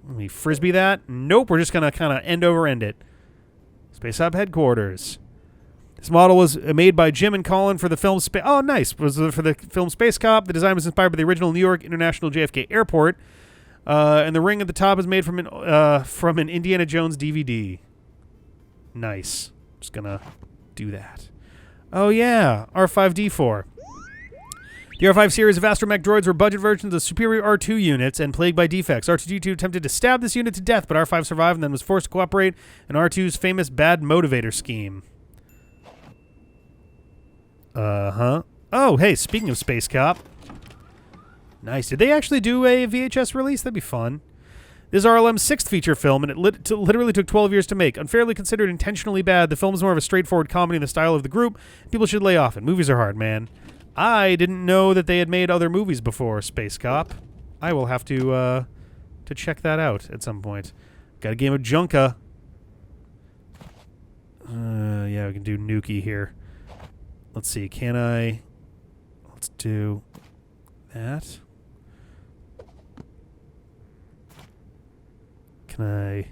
Let me frisbee that. Nope, we're just going to kind of end it. Space Cop headquarters. This model was made by Jim and Colin for the film Oh, nice. It was for the film Space Cop. The design was inspired by the original New York International JFK Airport. And the ring at the top is made from an Indiana Jones DVD. Nice. Just going to do that. Oh, yeah. R5-D4. The R5 series of astromech droids were budget versions of superior R2 units and plagued by defects. R2-D2 attempted to stab this unit to death, but R5 survived and then was forced to cooperate in R2's famous bad motivator scheme. Uh-huh. Oh, hey, speaking of Space Cop. Nice. Did they actually do a VHS release? That'd be fun. This is RLM's 6th feature film, and it literally took 12 years to make. Unfairly considered intentionally bad, the film is more of a straightforward comedy in the style of the group. People should lay off it. Movies are hard, man. I didn't know that they had made other movies before Space Cop. I will have to check that out at some point. Got a game of Junka. Yeah, we can do Nuki here. Let's see, let's do that. Oh,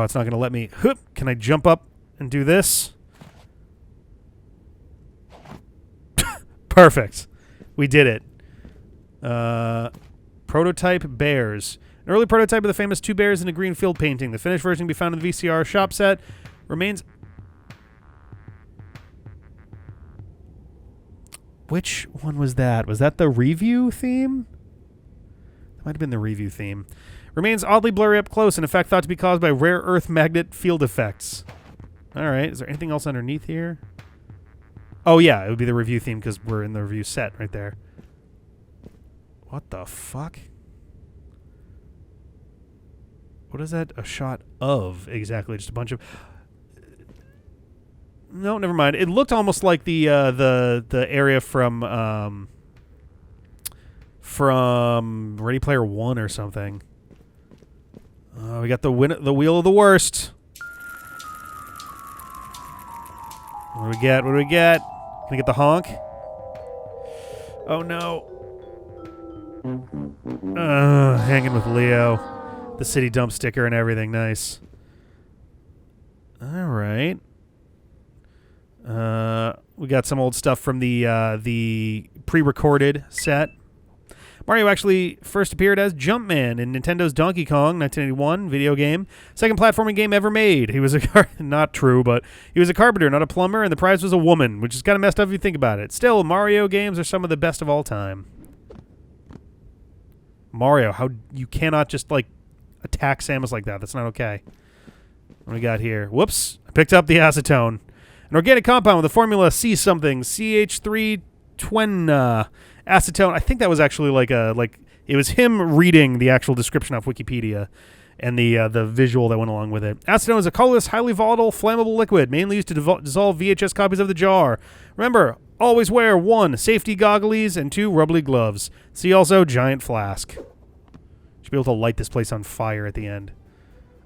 it's not going to let me. Hoop. Can I jump up and do this? Perfect. We did it. Prototype Bears. An early prototype of the famous 2 bears in a green field painting. The finished version can be found in the VCR shop set. Remains... Which one was that? Was that the review theme? That might have been the review theme. Remains oddly blurry up close, in effect thought to be caused by rare earth magnet field effects. All right. Is there anything else underneath here? Oh, yeah. It would be the review theme because we're in the review set right there. What the fuck? What is that a shot of exactly? Just a bunch of... No, never mind. It looked almost like the area from Ready Player One or something. We got the wheel of the worst. What do we get? What do we get? Can we get the honk? Oh no. Hanging with Leo. The city dump sticker and everything. Nice. All right. We got some old stuff from the pre-recorded set. Mario actually first appeared as Jumpman in Nintendo's Donkey Kong 1981 video game, second platforming game ever made. He was not true, but he was a carpenter, not a plumber, and the prize was a woman, which is kind of messed up if you think about it. Still, Mario games are some of the best of all time. Mario, how you cannot just like attack Samus like that. That's not okay. What do we got here? Whoops! I picked up the acetone, an organic compound with a formula C something CH320. Acetone. I think that was actually it was him reading the actual description off Wikipedia and the visual that went along with it. Acetone is a colorless, highly volatile, flammable liquid, mainly used to dissolve VHS copies of the jar. Remember, always wear 1. Safety goggles and 2. Rubbly gloves. See also giant flask. Should be able to light this place on fire at the end.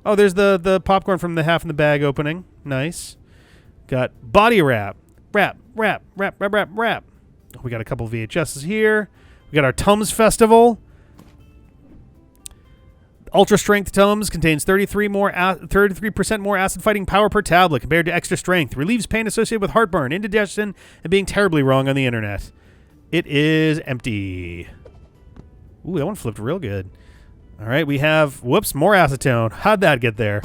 Oh, there's the popcorn from the half in the bag opening. Nice. Got body wrap. Wrap. We got a couple VHSs here. We got our Tums Festival. Ultra Strength Tums contains 33% more acid fighting power per tablet compared to Extra Strength. Relieves pain associated with heartburn, indigestion, and being terribly wrong on the internet. It is empty. Ooh, that one flipped real good. All right, we have, whoops, more acetone. How'd that get there?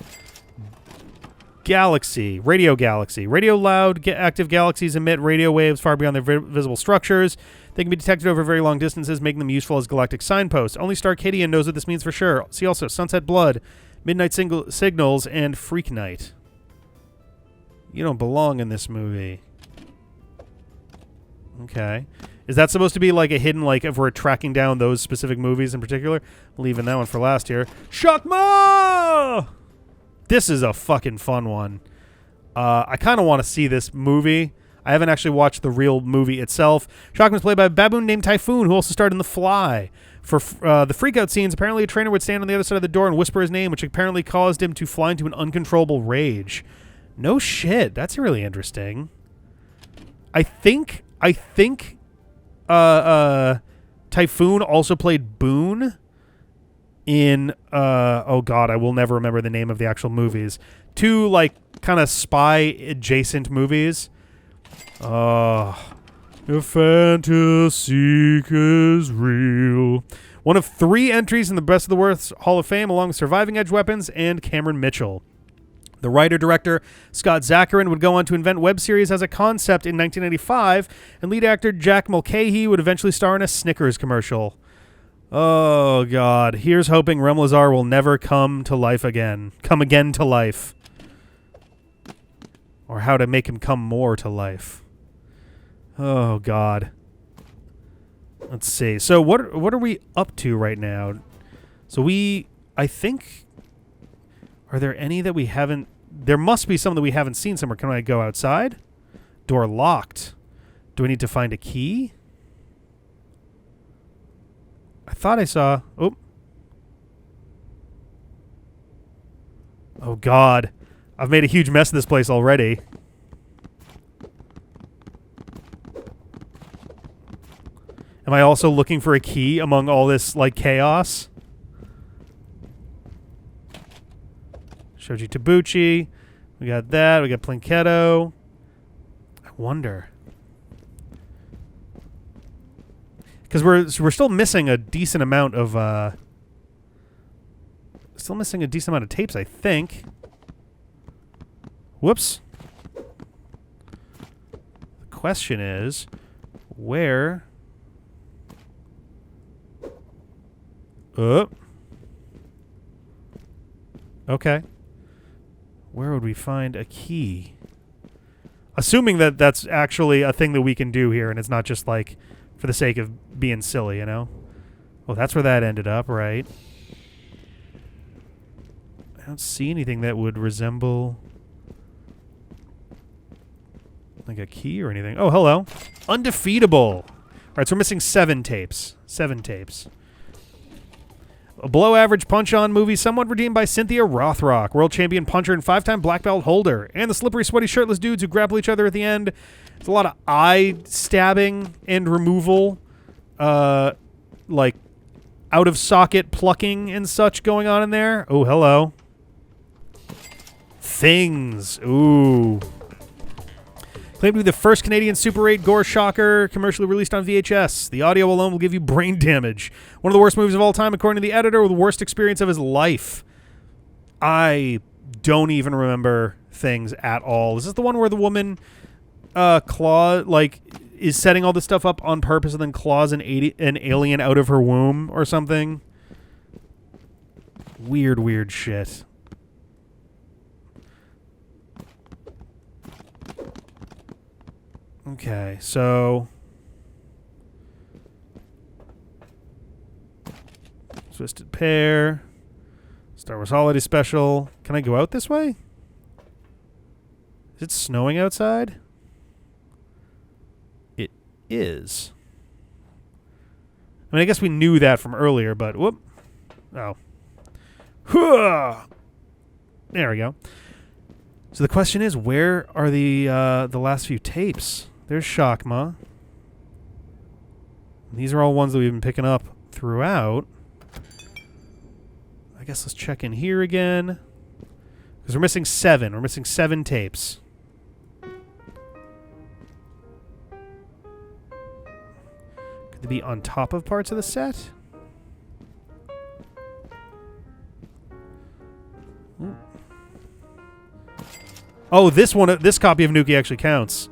Galaxy, radio galaxy. Radio loud active galaxies emit radio waves far beyond their visible structures. They can be detected over very long distances, making them useful as galactic signposts. Only Starcadian knows what this means for sure. See also Sunset Blood, Midnight Signals, and Freak Night. You don't belong in this movie. Okay. Is that supposed to be like a hidden, like if we're tracking down those specific movies in particular? Leaving that one for last here. Shockma! This is a fucking fun one. I kind of want to see this movie. I haven't actually watched the real movie itself. Shockman's played by a baboon named Typhoon, who also starred in The Fly. For the freakout scenes, apparently a trainer would stand on the other side of the door and whisper his name, which apparently caused him to fly into an uncontrollable rage. No shit. That's really interesting. I think Typhoon also played Boone in oh god, I will never remember the name of the actual movies. 2 like kind of spy adjacent movies. Your fantasy is real. One of 3 entries in the Best of the Worst Hall of Fame, along with Surviving Edge Weapons and Cameron Mitchell. The writer-director Scott Zacharin would go on to invent web series as a concept in 1995, and lead actor Jack Mulcahy would eventually star in a Snickers commercial. Oh, God. Here's hoping Remlazar will never come to life again. Come again to life. Or how to make him come more to life. Oh, God. Let's see. So what are we up to right now? So I think... Are there any that we haven't... There must be some that we haven't seen somewhere. Can I go outside? Door locked. Do I need to find a key? I thought I saw... Oh, God. I've made a huge mess of this place already. Am I also looking for a key among all this, like, chaos? Shoji Tabuchi. We got that. We got Plinketto. I wonder... Because we're still missing a decent amount of tapes, I think. Whoops. The question is, where? Okay. Where would we find a key? Assuming that that's actually a thing that we can do here, and it's not just like for the sake of being silly, you know? Well, that's where that ended up, right? I don't see anything that would resemble like a key or anything. Oh, hello. Undefeatable. All right, so we're missing 7 tapes. 7 tapes. A below-average punch-on movie somewhat redeemed by Cynthia Rothrock, world champion puncher and 5-time black belt holder, and the slippery, sweaty, shirtless dudes who grapple each other at the end. There's a lot of eye stabbing and removal, like out-of-socket plucking and such going on in there. Oh, hello. Things. Ooh. Claimed to be the first Canadian Super 8 gore shocker commercially released on VHS. The audio alone will give you brain damage. One of the worst movies of all time, according to the editor, with the worst experience of his life. I don't even remember Things at all. Is this the one where the woman is setting all this stuff up on purpose and then claws an alien out of her womb or something? Weird shit. Okay, so Twisted Pair, Star Wars Holiday Special. Can I go out this way? Is it snowing outside? It is. I mean, I guess we knew that from earlier, but whoop. Oh. There we go. So the question is, where are the last few tapes? There's Shakma. These are all ones that we've been picking up throughout. I guess let's check in here again. Because we're missing 7. We're missing 7 tapes. Could they be on top of parts of the set? Ooh. Oh, this copy of Nuki actually counts.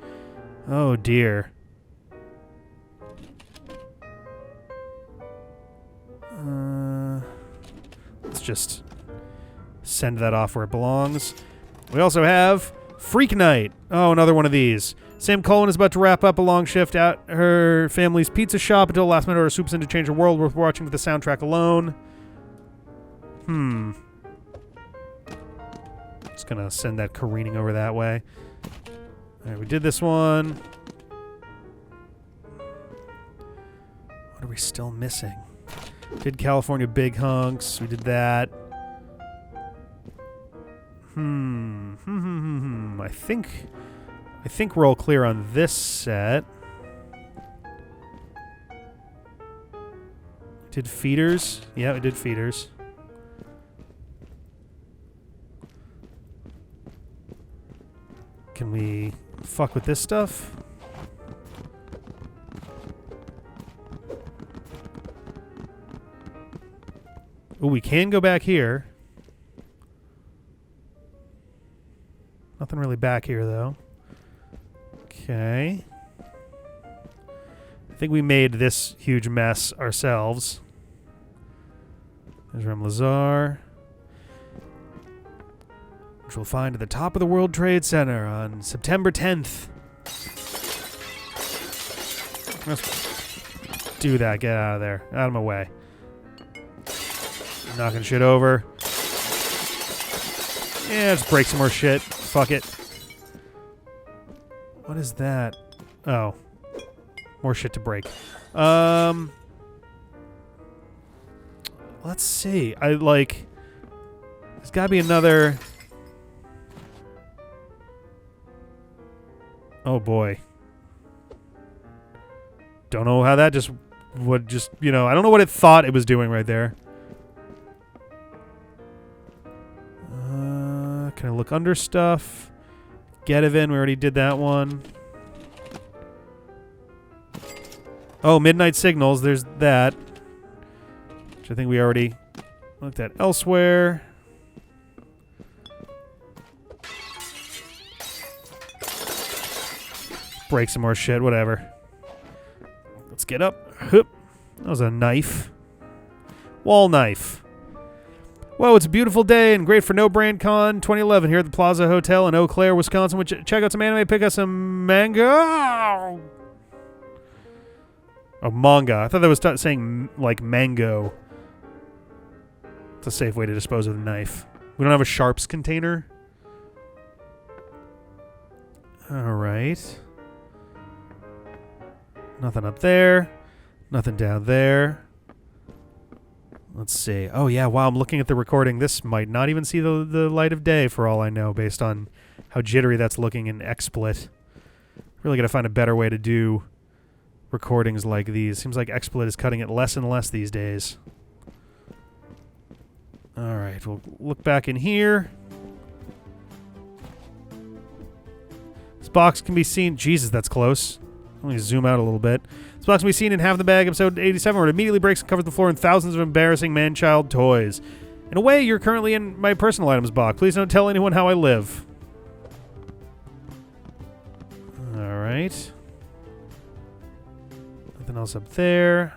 Oh, dear. Let's just send that off where it belongs. We also have Freak Night. Oh, another one of these. Sam Cullen is about to wrap up a long shift at her family's pizza shop until the last minute order swoops in to change her world worth watching with the soundtrack alone. Just gonna send that careening over that way. Alright, we did this one. What are we still missing? Did California Big Hunks. We did that. I think we're all clear on this set. Did Feeders? Yeah, we did Feeders. Can we fuck with this stuff? Oh, we can go back here. Nothing really back here, though. Okay. I think we made this huge mess ourselves. There's Rem Lazar, which we'll find at the top of the World Trade Center on September 10th. Let's do that. Get out of there. Out of my way. Knocking shit over. Yeah, let's break some more shit. Fuck it. What is that? Oh. More shit to break. Let's see. There's gotta be another... Oh boy. Don't know how that would just, I don't know what it thought it was doing right there. Can I look under stuff? Getaven, we already did that one. Oh, Midnight Signals, there's that. Which I think we already looked at elsewhere. Break some more shit, whatever. Let's get up. Hoop. That was a knife. Wall knife. Whoa, it's a beautiful day and great for No Brand Con 2011 here at the Plaza Hotel in Eau Claire, Wisconsin. Check out some anime, pick up some manga. Oh, manga. I thought that was saying, mango. It's a safe way to dispose of the knife. We don't have a sharps container. All right. Nothing up there. Nothing down there. Let's see. Oh, yeah, while I'm looking at the recording, this might not even see the light of day for all I know, based on how jittery that's looking in XSplit. Really got to find a better way to do recordings like these. Seems like XSplit is cutting it less and less these days. All right, we'll look back in here. This box can be seen. Jesus, that's close. Let me zoom out a little bit. This box can be seen in Half the Bag, episode 87, where it immediately breaks and covers the floor in thousands of embarrassing man-child toys. In a way, you're currently in my personal items box. Please don't tell anyone how I live. All right. Nothing else up there.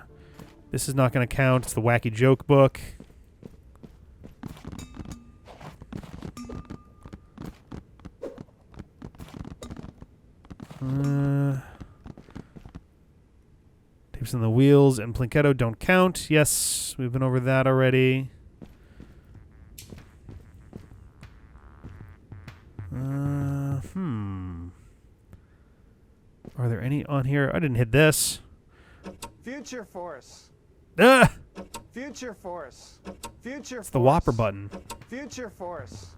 This is not going to count. It's the wacky joke book. Tapes on the wheels and Plinketto don't count. Yes, we've been over that already. Are there any on here? I didn't hit this. Future Force. Ah! Future Force. Future It's the Whopper button. Future Force.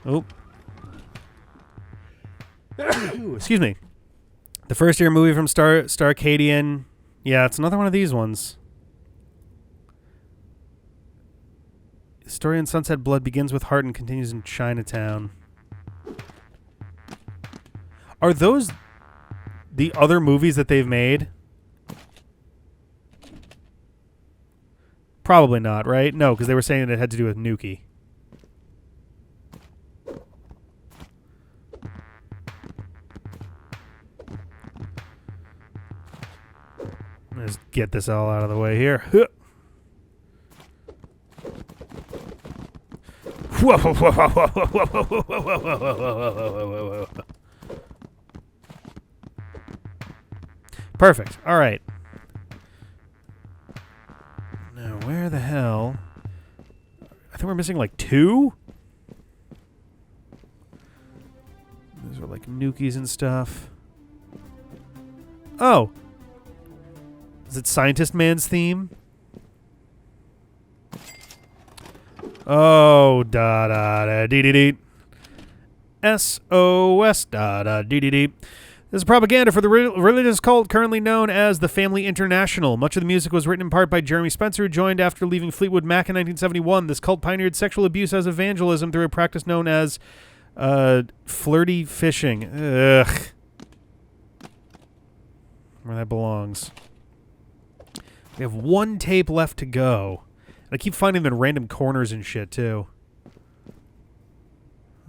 Oh. Ooh, excuse me. The first year movie from Starcadian. Yeah, it's another one of these ones. The story in Sunset Blood begins with Heart and continues in Chinatown. Are those the other movies that they've made? Probably not, right? No, because they were saying that it had to do with Nuki. Let's get this all out of the way here. Perfect. All right. Now, where the hell? I think we're missing like 2. These are like Nukis and stuff. Oh. Is it Scientist Man's theme? Oh, da da da dee dee dee. SOS da da dee dee dee. This is propaganda for the religious cult currently known as the Family International. Much of the music was written in part by Jeremy Spencer, who joined after leaving Fleetwood Mac in 1971. This cult pioneered sexual abuse as evangelism through a practice known as flirty fishing. Ugh. Where that belongs. We have 1 tape left to go. And I keep finding them in random corners and shit, too.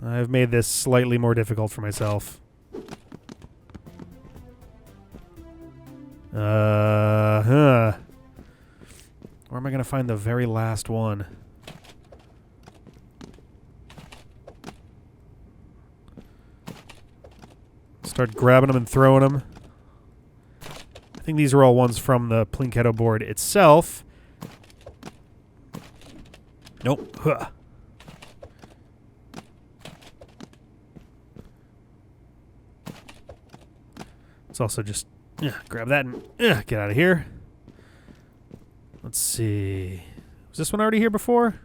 I've made this slightly more difficult for myself. Where am I going to find the very last one? Start grabbing them and throwing them. I think these are all ones from the Plinketto board itself. Nope. Huh. It's also just grab that and get out of here. Let's see. Was this one already here before?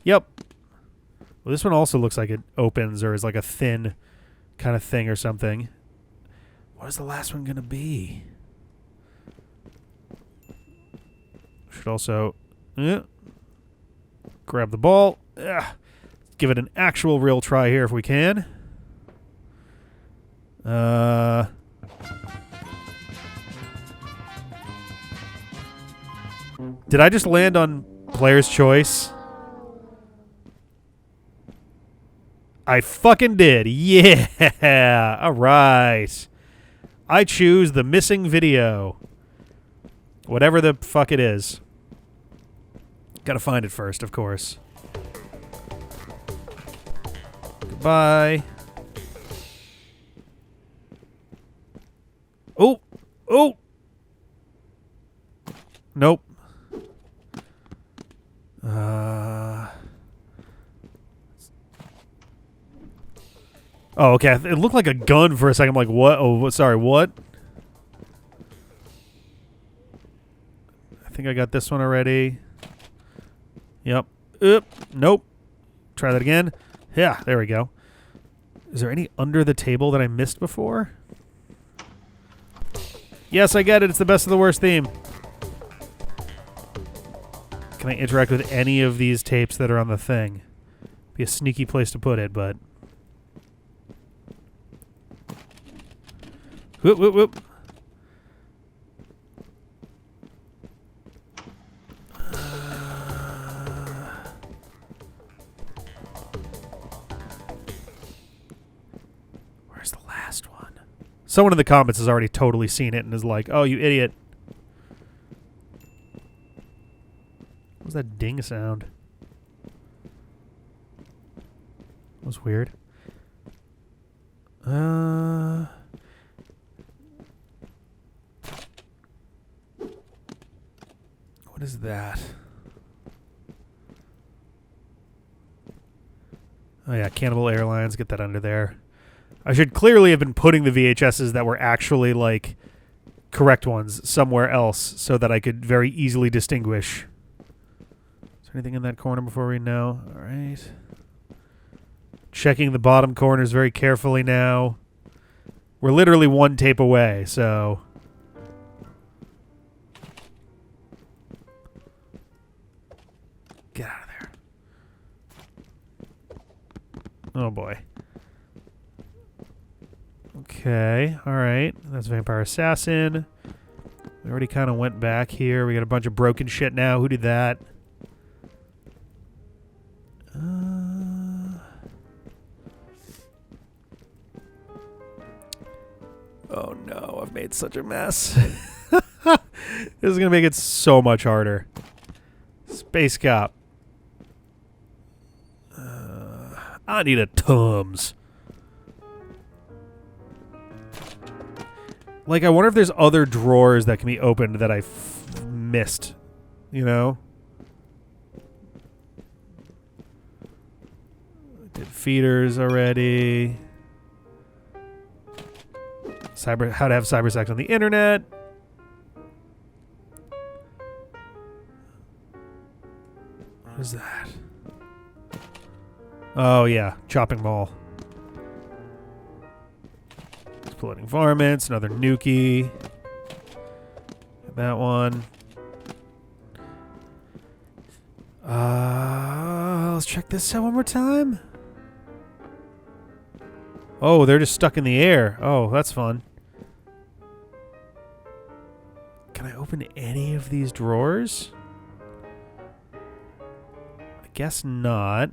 Yep. Well, this one also looks like it opens or is like a thin kind of thing or something. What is the last one going to be? Should also grab the ball. Give it an actual real try here if we can. Did I just land on player's choice? I fucking did. Yeah. All right. I choose the missing video. Whatever the fuck it is. Gotta find it first, of course. Goodbye. Oh! Oh! Nope. Oh, okay. It looked like a gun for a second. I'm like, what? Oh, sorry, what? I think think I got this one already. Yep. Oop. Nope. Try that again. Yeah, there we go. Is there any under the table that I missed before? Yes, I get it. It's the best of the worst theme. Can I interact with any of these tapes that are on the thing? Be a sneaky place to put it, but... Whoop, whoop, whoop. Where's the last one? Someone in the comments has already totally seen it and is like, oh, you idiot. What was that ding sound? That was weird. What is that? Oh yeah, Cannibal Airlines. Get that under there. I should clearly have been putting the VHSs that were actually, like, correct ones somewhere else so that I could very easily distinguish. Is there anything in that corner before we know? All right. Checking the bottom corners very carefully now. We're literally one tape away, so... Get out of there. Oh, boy. Okay, alright. That's Vampire Assassin. We already kind of went back here. We got a bunch of broken shit now. Who did that? Oh no, I've made such a mess. This is going to make it so much harder. Space Cop. I need a Tums. Like, I wonder if there's other drawers that can be opened that I missed. You know? Did feeders already. How to have cyber sex on the internet. What is that? Oh, yeah. Chopping mall. Exploding varmints. Another Nuki. That one. Let's check this out one more time. Oh, they're just stuck in the air. Oh, that's fun. Can I open any of these drawers? I guess not.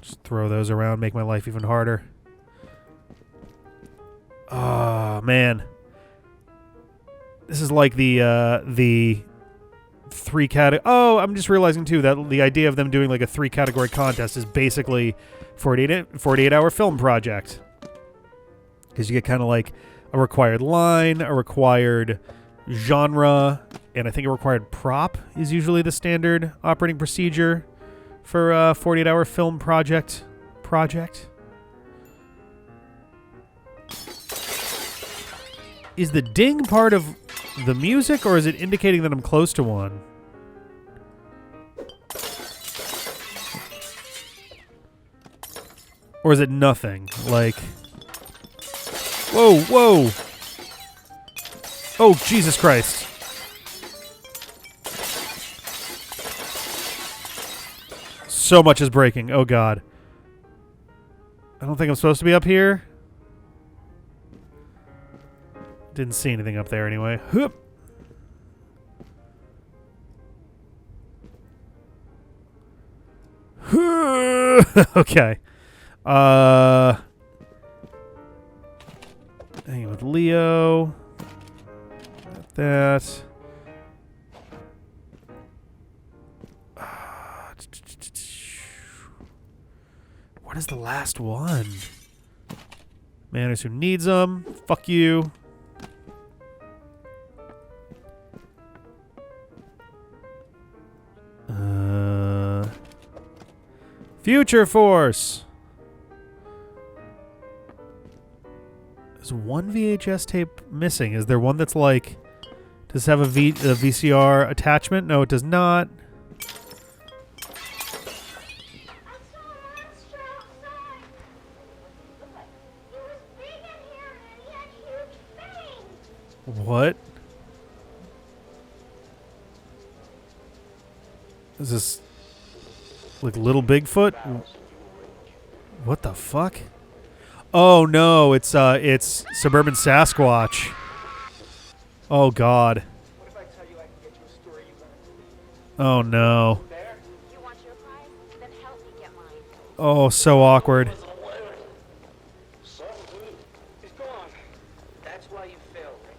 Just throw those around, make my life even harder. Oh, man. This is like the three category. Oh, I'm just realizing too that the idea of them doing like a 3-category contest is basically 48-hour film project. Because you get kind of like a required line, a required genre, and I think a required prop is usually the standard operating procedure for a 48-hour film project. Is the ding part of the music, or is it indicating that I'm close to one? Or is it nothing? Like... Whoa, whoa! Oh, Jesus Christ. So much is breaking. Oh, God. I don't think I'm supposed to be up here. Didn't see anything up there anyway. Whoop. Okay. Hanging with Leo. Got that. What is the last one? Manners who needs them. Fuck you. Future Force. There's one VHS tape missing. Is there one that's like... Does it have a VCR attachment? No, it does not. What? Is this like Little Bigfoot? What the fuck? Oh no, it's Suburban Sasquatch. Oh god. What if I tell you I can get you a story you want to believe? Oh no. There? You want your prize? Then help me get mine. Oh, so awkward. He's gone. That's why you failed, Rick.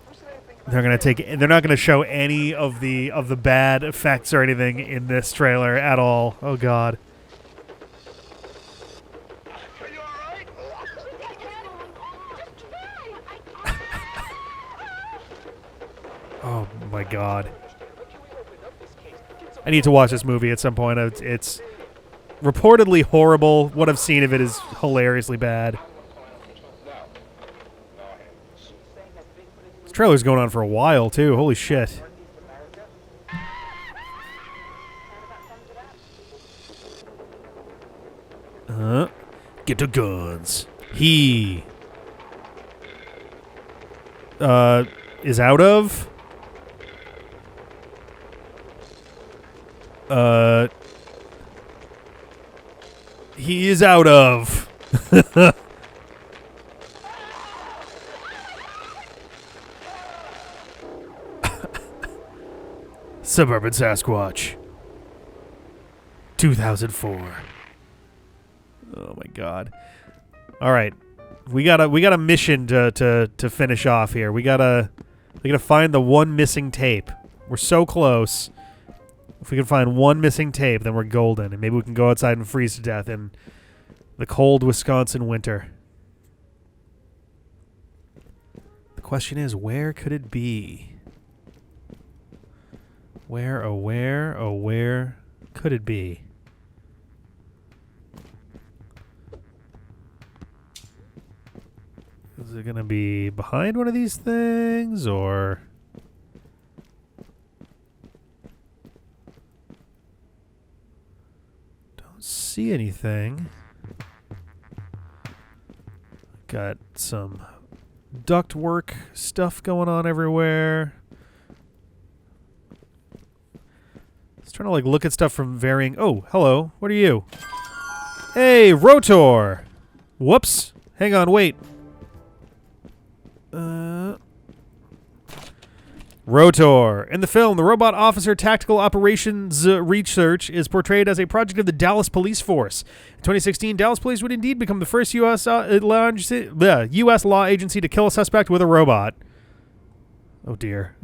Who said anything about They're gonna they're not gonna show any of the bad effects or anything in this trailer at all. Oh god. Are you alright? Oh my god. I need to watch this movie at some point. It's reportedly horrible. What I've seen of it is hilariously bad. This trailer's going on for a while too. Holy shit. Get the guns. He is out of he is out of Suburban Sasquatch 2004. Oh my god. All right. We got a mission to finish off here. We gotta find the one missing tape. We're so close. If we can find one missing tape, then we're golden, and maybe we can go outside and freeze to death in the cold Wisconsin winter. The question is, where could it be? Where, oh where, oh where could it be? Is it gonna be behind one of these things, or... Don't see anything. Got some ductwork stuff going on everywhere. Just trying to like look at stuff from varying... Oh, hello. What are you? Hey, Rotor! Whoops. Hang on, wait. Rotor. In the film, the robot officer tactical operations research is portrayed as a project of the Dallas Police Force. In 2016, Dallas Police would indeed become the first U.S. U.S. law agency to kill a suspect with a robot. Oh dear.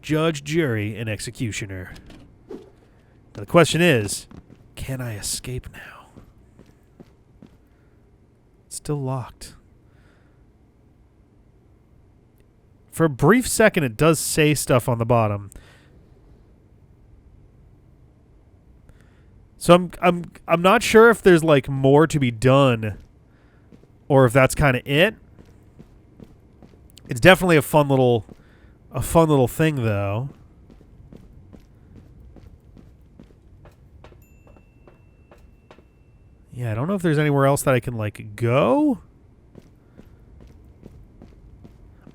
Judge, jury, and executioner. Now the question is, can I escape now? It's still locked. For a brief second, it does say stuff on the bottom. So I'm not sure if there's like more to be done, or if that's kind of it. It's definitely a fun little thing, though. Yeah, I don't know if there's anywhere else that I can like go.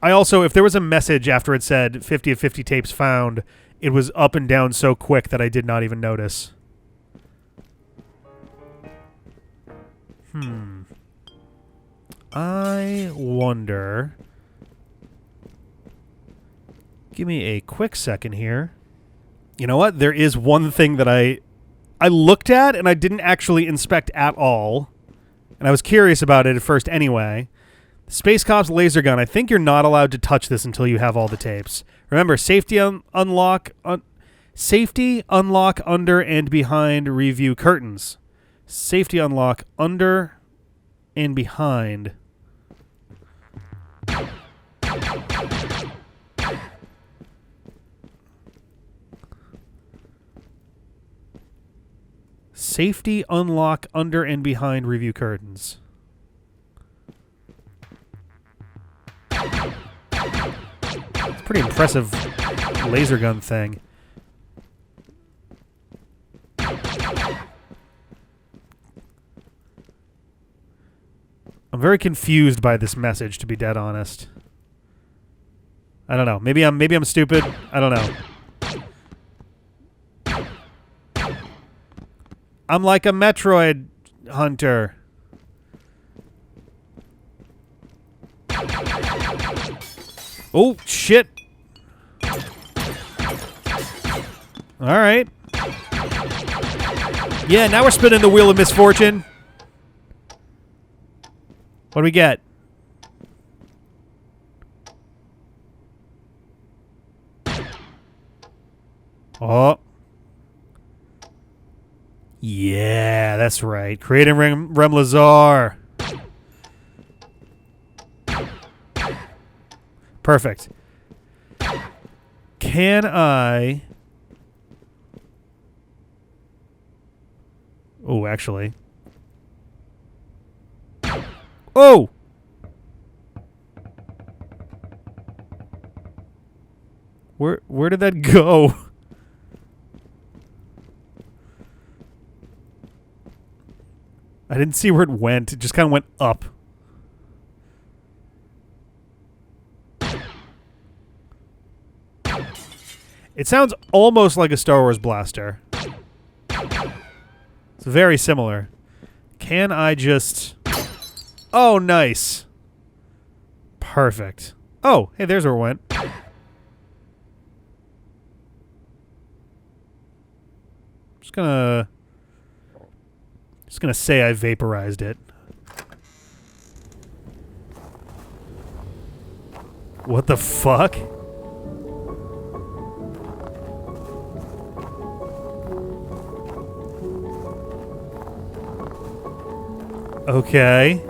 I also, if there was a message after it said 50 of 50 tapes found, it was up and down so quick that I did not even notice. I wonder... Give me a quick second here. You know what? There is one thing that I looked at and I didn't actually inspect at all. And I was curious about it at first anyway. Space Cops laser gun. I think you're not allowed to touch this until you have all the tapes. Remember, safety unlock under and behind review curtains. Safety unlock under and behind. Safety unlock under and behind review curtains. Pretty impressive laser gun thing. I'm very confused by this message, to be dead honest. I don't know. Maybe I'm stupid. I don't know. I'm like a Metroid hunter. Oh, shit. All right. Yeah, now we're spinning the wheel of misfortune. What do we get? Oh. Yeah, that's right. Creating Rem Lazar. Perfect. Can I... Oh, actually. Oh! Where did that go? I didn't see where it went. It just kind of went up. It sounds almost like a Star Wars blaster. It's very similar. Can I just... Oh, nice. Perfect. Oh, hey, there's where it went. Just gonna say I vaporized it. What the fuck? Okay.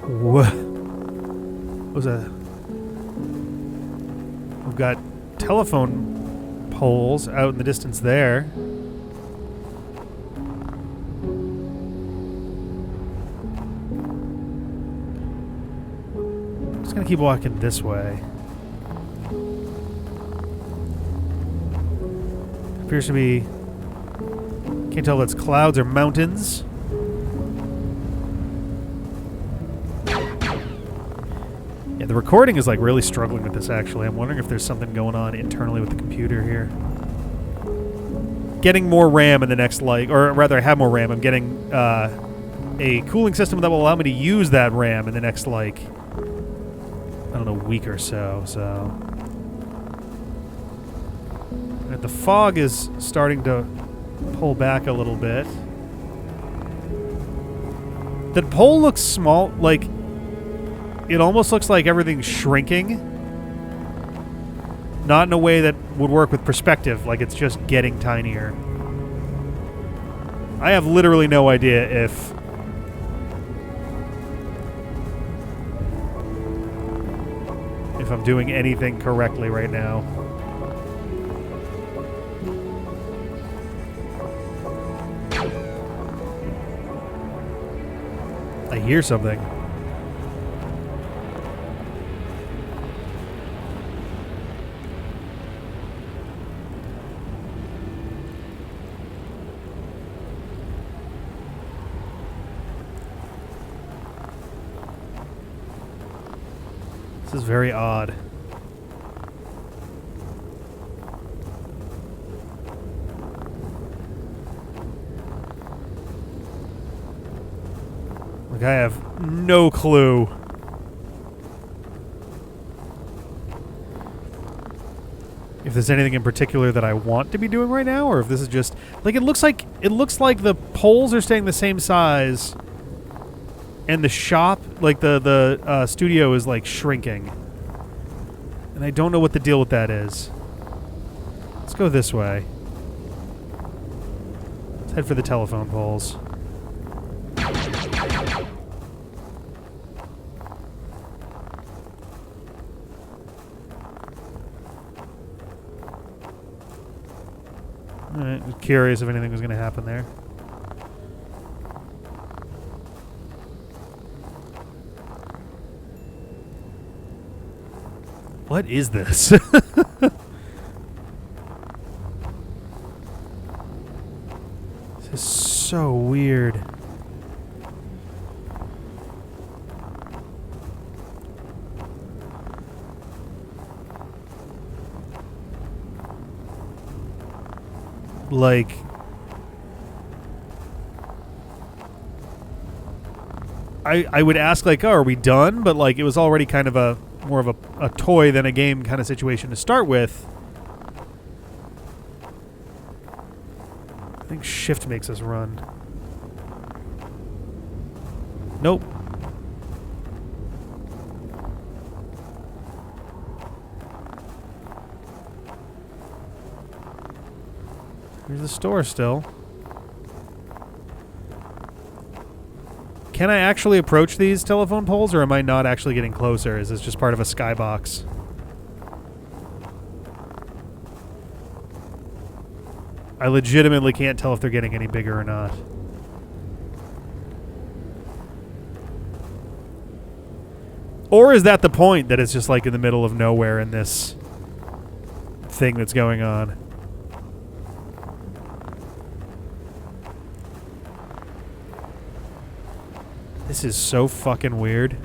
What was that? We've got telephone poles out in the distance there. Just gonna keep walking this way. Appears to be... Can't tell if it's clouds or mountains. Yeah, the recording is like really struggling with this actually. I'm wondering if there's something going on internally with the computer here. Getting more RAM in the next, like, or rather I have more RAM. I'm getting a cooling system that will allow me to use that RAM in the next, like, I don't know, week or so. And the fog is starting to pull back a little bit. The pole looks small, like, it almost looks like everything's shrinking. Not in a way that would work with perspective, like it's just getting tinier. I have literally no idea if I'm doing anything correctly right now. I hear something. This is very odd. Like, I have no clue. If there's anything in particular that I want to be doing right now, or if this is just like it looks like the poles are staying the same size, and the shop, like the studio, is like shrinking. And I don't know what the deal with that is. Let's go this way. Let's head for the telephone poles. Alright, I was curious if anything was going to happen there. What is this? This is so weird. Like, I would ask, like, oh, are we done? But, like, it was already kind of a more of a toy than a game kind of situation to start with. I think shift makes us run. Nope. Here's the store still. Can I actually approach these telephone poles, or am I not actually getting closer? Is this just part of a skybox? I legitimately can't tell if they're getting any bigger or not. Or is that the point, that it's just like in the middle of nowhere in this thing that's going on? This is so fucking weird.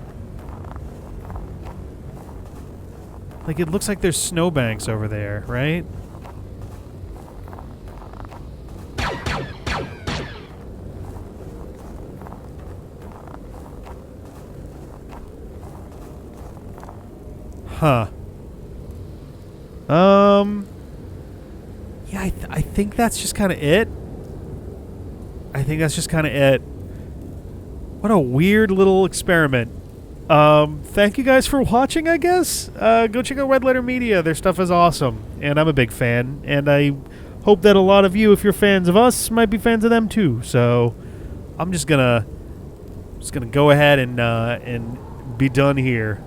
Like, it looks like there's snowbanks over there, right? Huh. Yeah, I think that's just kind of it. I think that's just kind of it. What a weird little experiment. Thank you guys for watching, I guess. Go check out Red Letter Media. Their stuff is awesome, and I'm a big fan. And I hope that a lot of you, if you're fans of us, might be fans of them too. So I'm just gonna go ahead and be done here.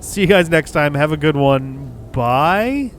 See you guys next time. Have a good one. Bye.